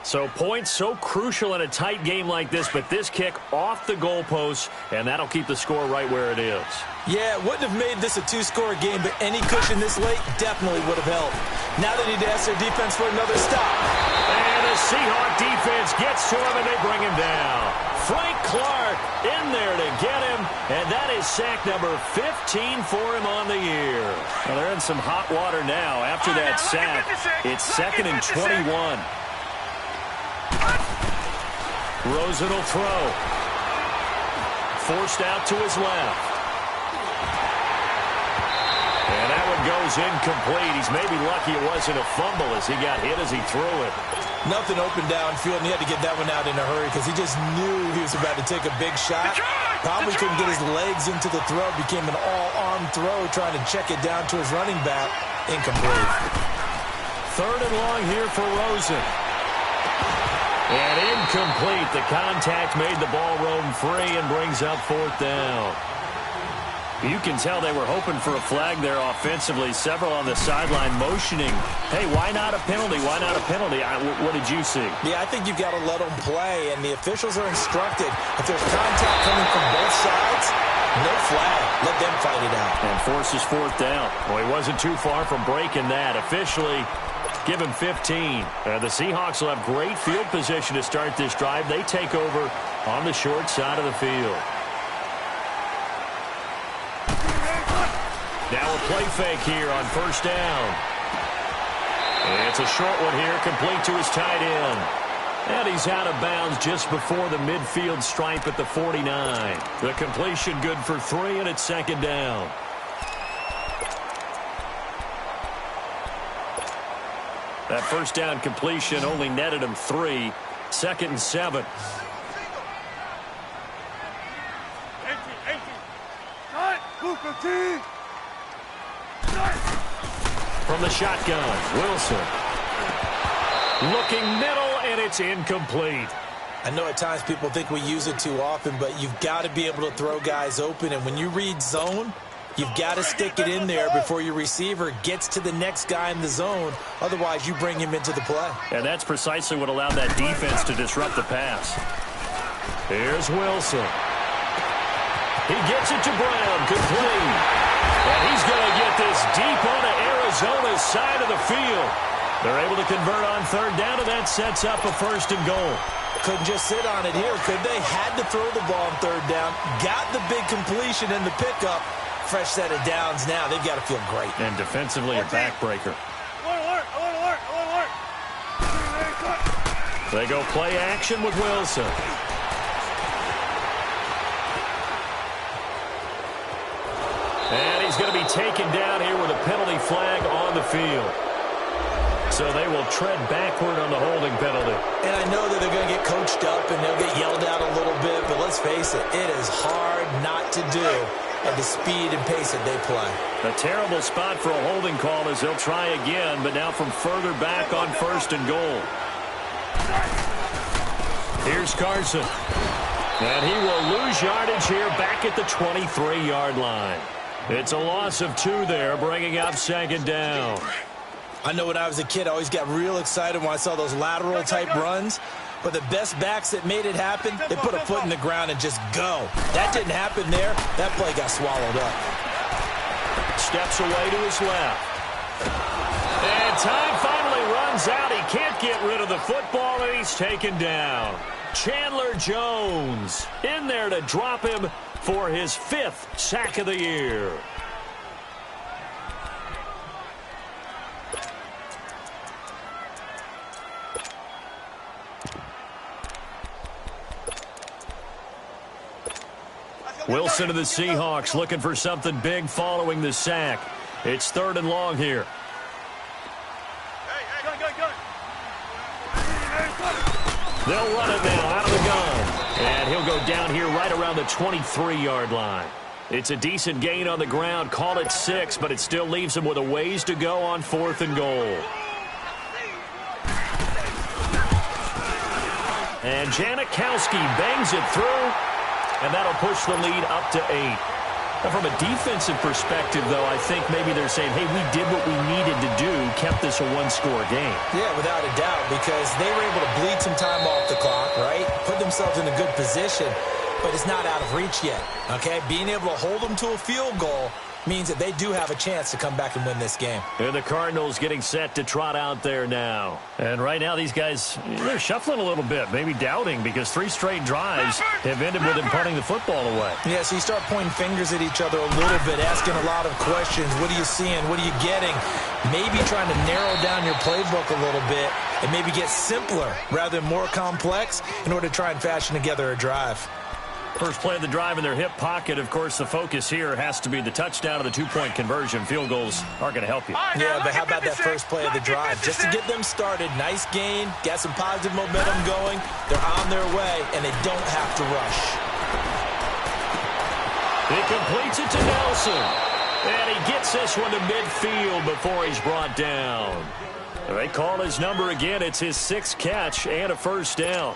S1: So points so crucial in a tight game like this, but this kick off the goalpost, and that'll keep the score right where it is.
S2: Yeah, it wouldn't have made this a two-score game, but any cushion this late definitely would have helped. Now they need to ask their defense for another stop.
S1: And the Seahawk defense gets to him, and they bring him down. Frank Clark in there to get him, and that is sack number 15 for him on the year. Well, they're in some hot water now. After that sack, it's second and 21. Rosen will throw. Forced out to his left. And that one goes incomplete. He's maybe lucky it wasn't a fumble as he got hit as he threw it.
S2: Nothing open downfield, and he had to get that one out in a hurry because he just knew he was about to take a big shot. Probably couldn't get his legs into the throw. Became an all-arm throw trying to check it down to his running back. Incomplete.
S1: Third and long here for Rosen. And incomplete. The contact made the ball roam free and brings up fourth down. You can tell they were hoping for a flag there offensively. Several on the sideline motioning, hey, why not a penalty? Why not a penalty? What did you see?
S2: Yeah, I think you've got to let them play, and the officials are instructed. If there's contact coming from both sides, no flag. Let them fight it out.
S1: And forces fourth down. Well, he wasn't too far from breaking that. Officially, give him 15. The Seahawks will have great field position to start this drive. They take over on the short side of the field. Now a play fake here on first down. It's a short one here, complete to his tight end. And he's out of bounds just before the midfield stripe at the 49. The completion good for 3, and it's second down. That first down completion only netted him 3. 2nd and 7. From the shotgun, Wilson. Looking middle, and it's incomplete.
S2: I know at times people think we use it too often, but you've got to be able to throw guys open. And when you read zone, you've got to stick it in there before your receiver gets to the next guy in the zone. Otherwise, you bring him into the play.
S1: And that's precisely what allowed that defense to disrupt the pass. Here's Wilson. He gets it to Brown, complete. And he's going to get this deep onto Arizona's side of the field. They're able to convert on third down, and that sets up a 1st and goal.
S2: Couldn't just sit on it here, could they? Had to throw the ball on third down. Got the big completion in the pickup. Fresh set of downs now. They've got to feel great.
S1: And defensively a backbreaker.
S3: Alert.
S1: They go play action with Wilson. And he's going to be taken down here with a penalty flag on the field. So they will tread backward on the holding penalty.
S2: And I know that they're going to get coached up and they'll get yelled at a little bit, but let's face it, it is hard not to do at the speed and pace that they play.
S1: A terrible spot for a holding call as they'll try again, but now from further back on 1st and goal. Here's Carson. And he will lose yardage here back at the 23-yard line. It's a loss of 2 there, bringing up 2nd down.
S2: I know when I was a kid, I always got real excited when I saw those lateral-type runs. But the best backs that made it happen, they put a foot in the ground and just go. That didn't happen there. That play got swallowed up.
S1: Steps away to his left. And time finally runs out. He can't get rid of the football, and he's taken down. Chandler Jones in there to drop him for his 5th sack of the year. Wilson to the Seahawks looking for something big following the sack. It's 3rd and long here. They'll run it now out of the gun. And he'll go down here right around the 23-yard line. It's a decent gain on the ground. Call it 6, but it still leaves him with a ways to go on 4th and goal. And Janikowski bangs it through. And that'll push the lead up to 8. Now, from a defensive perspective, though, I think maybe they're saying, hey, we did what we needed to do, kept this a 1-score game.
S2: Yeah, without a doubt, because they were able to bleed some time off the clock, right? Put themselves in a good position, but it's not out of reach yet, okay? Being able to hold them to a field goal means that they do have a chance to come back and win this game.
S1: And the Cardinals getting set to trot out there now. And right now these guys, they're shuffling a little bit, maybe doubting, because 3 straight drives have ended with them punting the football away.
S2: Yeah, so you start pointing fingers at each other a little bit, asking a lot of questions. What are you seeing? What are you getting? Maybe trying to narrow down your playbook a little bit and maybe get simpler rather than more complex in order to try and fashion together a drive.
S1: First play of the drive in their hip pocket. Of course, the focus here has to be the touchdown or the 2-point conversion. Field goals aren't going to help you.
S2: Yeah, but how about that first play of the drive? Just to get them started, nice gain, got some positive momentum going. They're on their way, and they don't have to rush.
S1: He completes it to Nelson. And he gets this one to midfield before he's brought down. They call his number again. It's his 6th catch and a first down.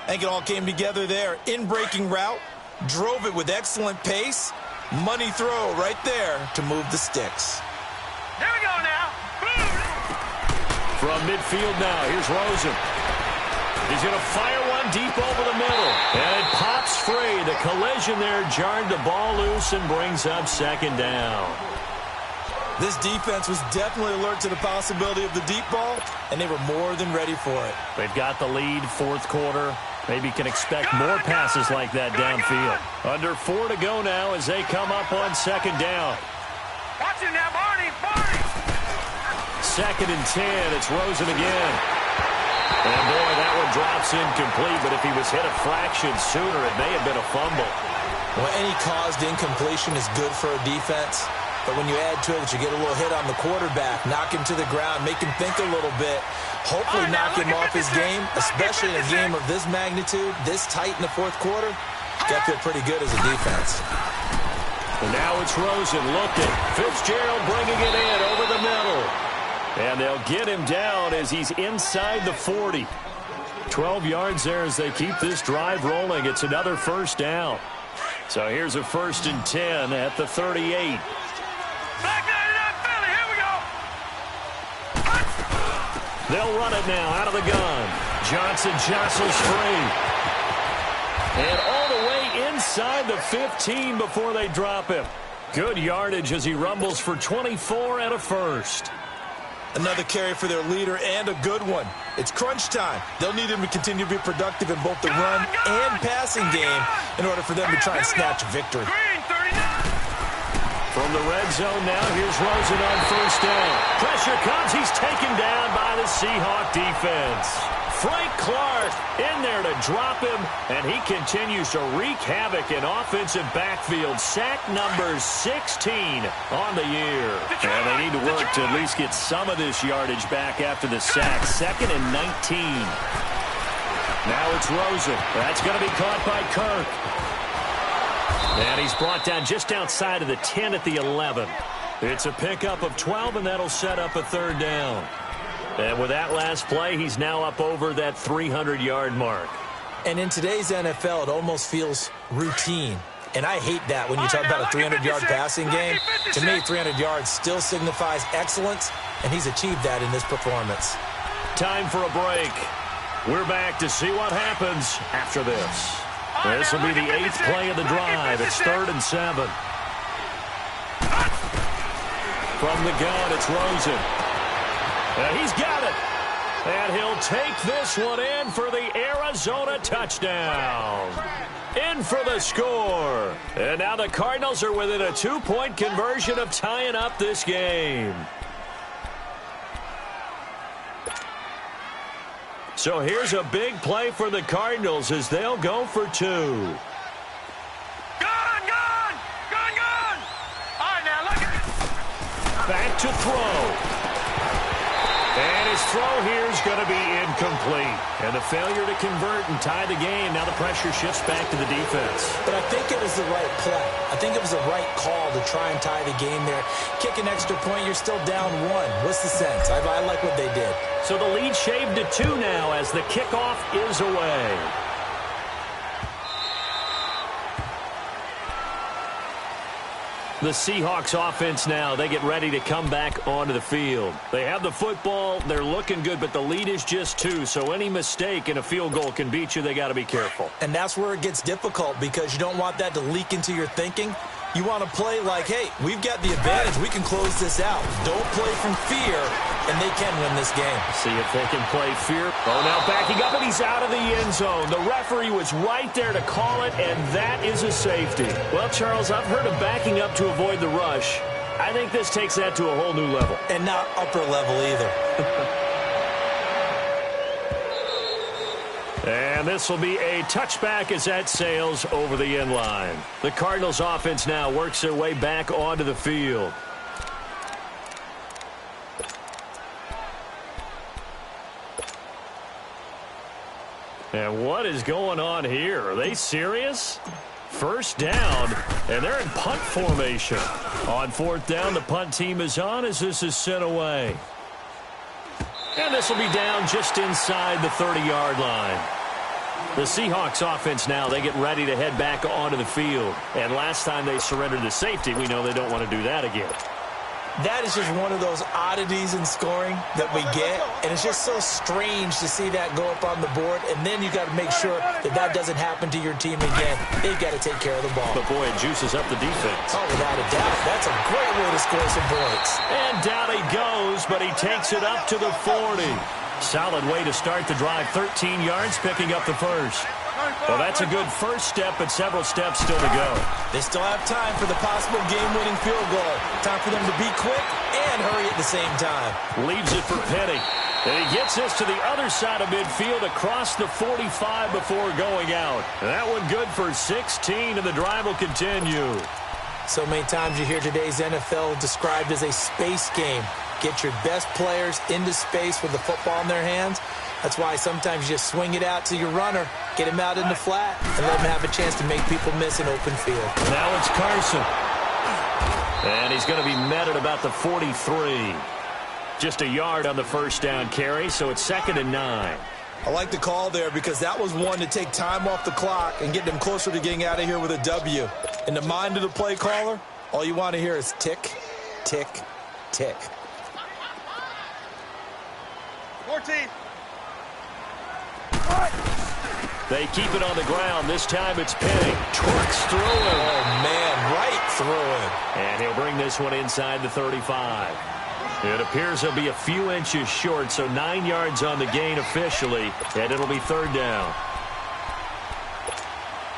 S2: I think it all came together there. In-breaking route, drove it with excellent pace, Money throw right there to move the sticks.
S3: Here we go now.
S1: From midfield now, here's Rosen. He's going to fire one deep over the middle. And it pops free. The collision there jarred the ball loose and brings up second down.
S2: This defense was definitely alert to the possibility of the deep ball, and they were more than ready for it.
S1: They've got the lead, fourth quarter. Maybe can expect more passes like that downfield. Under 4 to go now as they come up on second down.
S3: Watch it now, Barney. Barney.
S1: Second and 10. It's Rosen again. And boy, that one drops incomplete, but if he was hit a fraction sooner, it may have been a fumble.
S2: Well, any caused incompletion is good for a defense. But when you add to it that you get a little hit on the quarterback, knock him to the ground, make him think a little bit, hopefully knock him off his game, especially in a game of this magnitude, this tight in the fourth quarter, got to feel pretty good as a defense.
S1: And now it's Rosen looking. Fitzgerald bringing it in over the middle. And they'll get him down as he's inside the 40. 12 yards there as they keep this drive rolling. It's another first down. So here's a 1st and 10 at the 38. They'll run it now out of the gun. Johnson jostles free. And all the way inside the 15 before they drop him. Good yardage as he rumbles for 24 and a first.
S2: Another carry for their leader and a good one. It's crunch time. They'll need him to continue to be productive in both the run and passing game in order for them to try and snatch a victory.
S1: From the red zone now, here's Rosen on first down. Pressure comes. He's taken down by the Seahawk defense. Frank Clark in there to drop him, and he continues to wreak havoc in offensive backfield. Sack number 16 on the year. And they need to work to at least get some of this yardage back after the sack. 2nd and 19. Now it's Rosen. That's going to be caught by Kirk. And he's brought down just outside of the 10 at the 11. It's a pickup of 12, and that'll set up a third down. And with that last play, he's now up over that 300-yard mark.
S2: And in today's NFL, it almost feels routine. And I hate that when you talk about a 300-yard passing game. To me, 300 yards still signifies excellence, and he's achieved that in this performance.
S1: Time for a break. We're back to see what happens after this. This will be the 8th play of the drive. It's 3rd and 7. From the gun, it's Rosen. And he's got it. And he'll take this one in for the Arizona touchdown. In for the score. And now the Cardinals are within a 2-point conversion of tying up this game. So here's a big play for the Cardinals as they'll go for 2.
S3: Gun! All right, now look at it.
S1: Back to throw. And his throw here is going to be incomplete. And the failure to convert and tie the game. Now the pressure shifts back to the defense.
S2: But I think it was the right play. I think it was the right call to try and tie the game there. Kick an extra point, you're still down 1. What's the sense? I like what they did.
S1: So the lead shaved to 2 now as the kickoff is away. The Seahawks offense now, they get ready to come back onto the field. They have the football, they're looking good, but the lead is just 2, so any mistake in a field goal can beat you. They got to be careful.
S2: And that's where it gets difficult because you don't want that to leak into your thinking. You want to play like, hey, we've got the advantage. We can close this out. Don't play from fear, and they can win this game.
S1: See if they can play fear. Oh, now backing up, and he's out of the end zone. The referee was right there to call it, and that is a safety. Well, Charles, I've heard of backing up to avoid the rush. I think this takes that to a whole new level.
S2: And not upper level either.
S1: And this will be a touchback as that sails over the end line. The Cardinals offense now works their way back onto the field. And what is going on here? Are they serious? First down, and they're in punt formation. On 4th down, the punt team is on as this is sent away. And this will be down just inside the 30-yard line. The Seahawks offense now, they get ready to head back onto the field. And last time they surrendered to safety, we know they don't want to do that again.
S2: That is just one of those oddities in scoring that we get, and it's just so strange to see that go up on the board, and then you got to make sure that that doesn't happen to your team again. They've got to take care of the ball.
S1: But, boy, it juices up the defense.
S2: Oh, without a doubt. That's a great way to score some points.
S1: And down he goes, but he takes it up to the 40. Solid way to start the drive. 13 yards, picking up the first. Well, that's a good first step, but several steps still to go.
S2: They still have time for the possible game-winning field goal. Time for them to be quick and hurry at the same time.
S1: Leaves it for Penny. And he gets this to the other side of midfield across the 45 before going out. And that one good for 16, and the drive will continue.
S2: So many times you hear today's NFL described as a space game. Get your best players into space with the football in their hands. That's why sometimes you just swing it out to your runner, get him out in the flat, and let him have a chance to make people miss an open field.
S1: Now it's Carson. And he's going to be met at about the 43. Just a yard on the first down carry, so it's 2nd and 9.
S2: I like the call there because that was one to take time off the clock and get them closer to getting out of here with a W. In the mind of the play caller, all you want to hear is tick, tick, tick.
S3: 14.
S1: They keep it on the ground. This time it's Penny. Trucks through him.
S2: Oh, man, right through him.
S1: And he'll bring this one inside the 35. It appears he'll be a few inches short, so 9 yards on the gain officially, and it'll be 3rd down.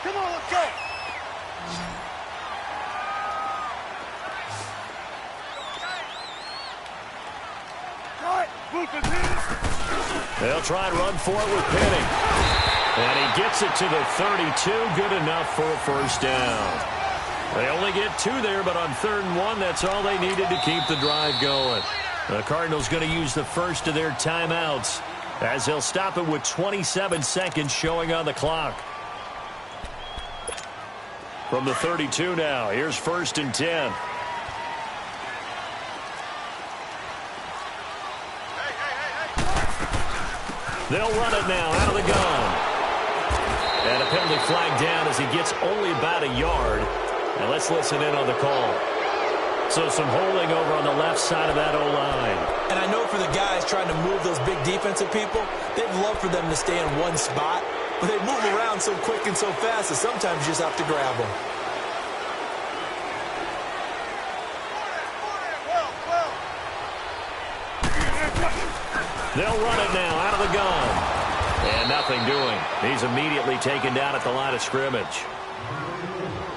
S3: Come on, let's go.
S1: They'll try and run for it with Penny. And he gets it to the 32. Good enough for a first down. They only get 2 there, but on 3rd and 1, that's all they needed to keep the drive going. The Cardinals going to use the first of their timeouts as they'll stop it with 27 seconds showing on the clock. From the 32 now, here's 1st and 10. They'll run it now out of the gun. And a penalty flag down as he gets only about a yard. And let's listen in on the call. So some holding over on the left side of that O-line.
S2: And I know for the guys trying to move those big defensive people, they'd love for them to stay in one spot. But they move around so quick and so fast that sometimes you just have to grab them.
S1: They'll run it now out of the gun. And nothing doing. He's immediately taken down at the line of scrimmage.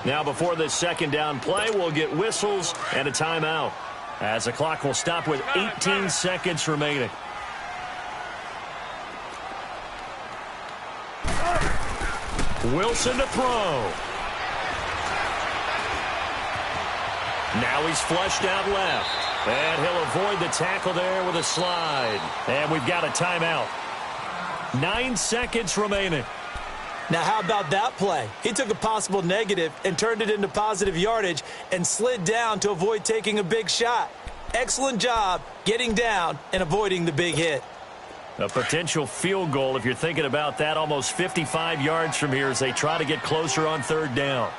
S1: Now before this 2nd down play, we'll get whistles and a timeout, as the clock will stop with 18 seconds remaining. Wilson to throw. Now he's flushed out left. And he'll avoid the tackle there with a slide. And we've got a timeout. 9 seconds remaining.
S2: Now, how about that play? He took a possible negative and turned it into positive yardage and slid down to avoid taking a big shot. Excellent job getting down and avoiding the big hit.
S1: A potential field goal, if you're thinking about that, almost 55 yards from here as they try to get closer on 3rd down.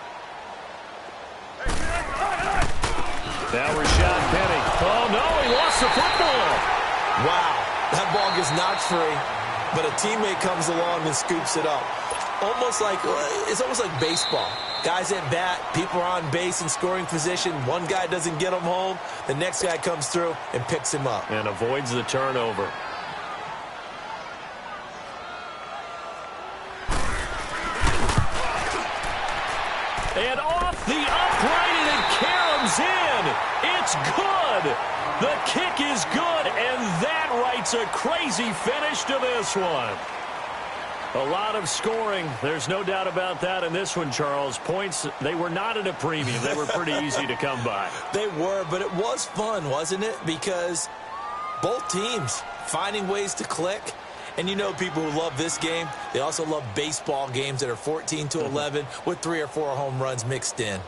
S1: Now Rashad Penny. Oh, no, he lost the football.
S2: Wow, that ball gets knocked free, but a teammate comes along and scoops it up. It's almost like baseball. Guys at bat, people are on base in scoring position. One guy doesn't get him home. The next guy comes through and picks him up.
S1: And avoids the turnover. And off the upright, and it caroms in. It's good. The kick is good, and that writes a crazy finish to this one. A lot of scoring. There's no doubt about that in this one, Charles. Points, they were not at a premium. They were pretty easy to come by.
S2: They were, but it was fun, wasn't it? Because both teams finding ways to click. And you know people who love this game, they also love baseball games that are 14-11 with 3 or 4 home runs mixed in.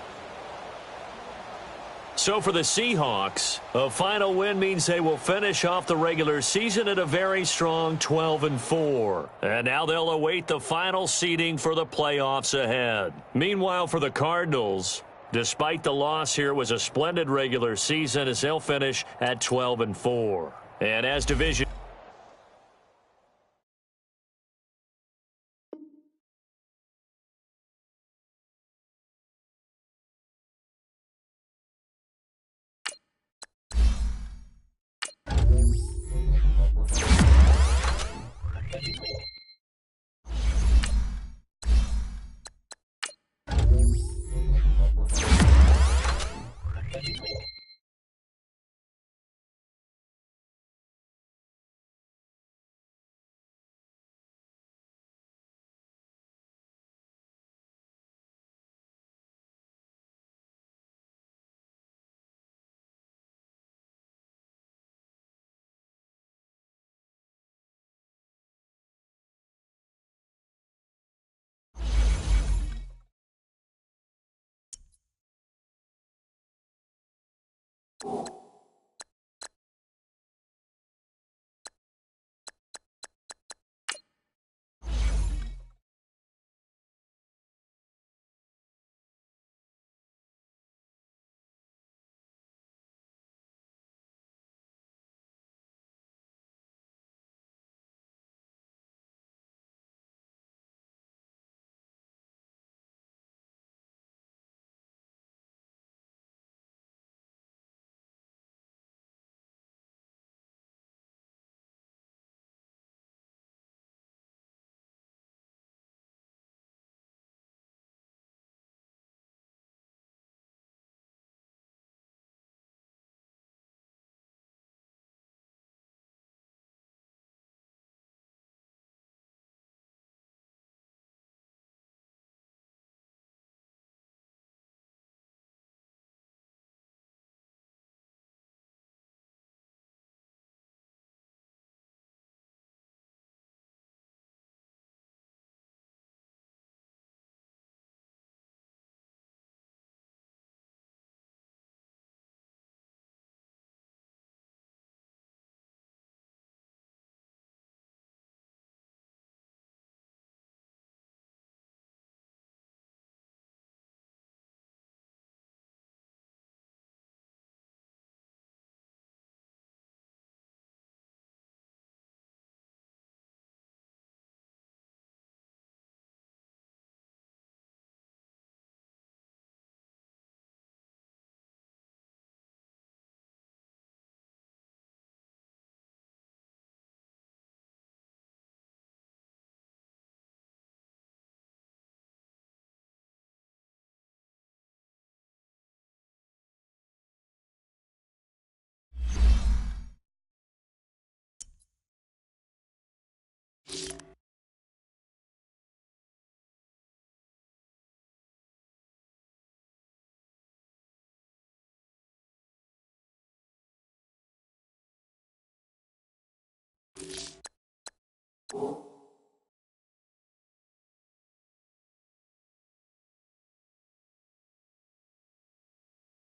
S1: So for the Seahawks, a final win means they will finish off the regular season at a very strong 12-4. And now they'll await the final seeding for the playoffs ahead. Meanwhile, for the Cardinals, despite the loss here, it was a splendid regular season as they'll finish at 12-4. And as division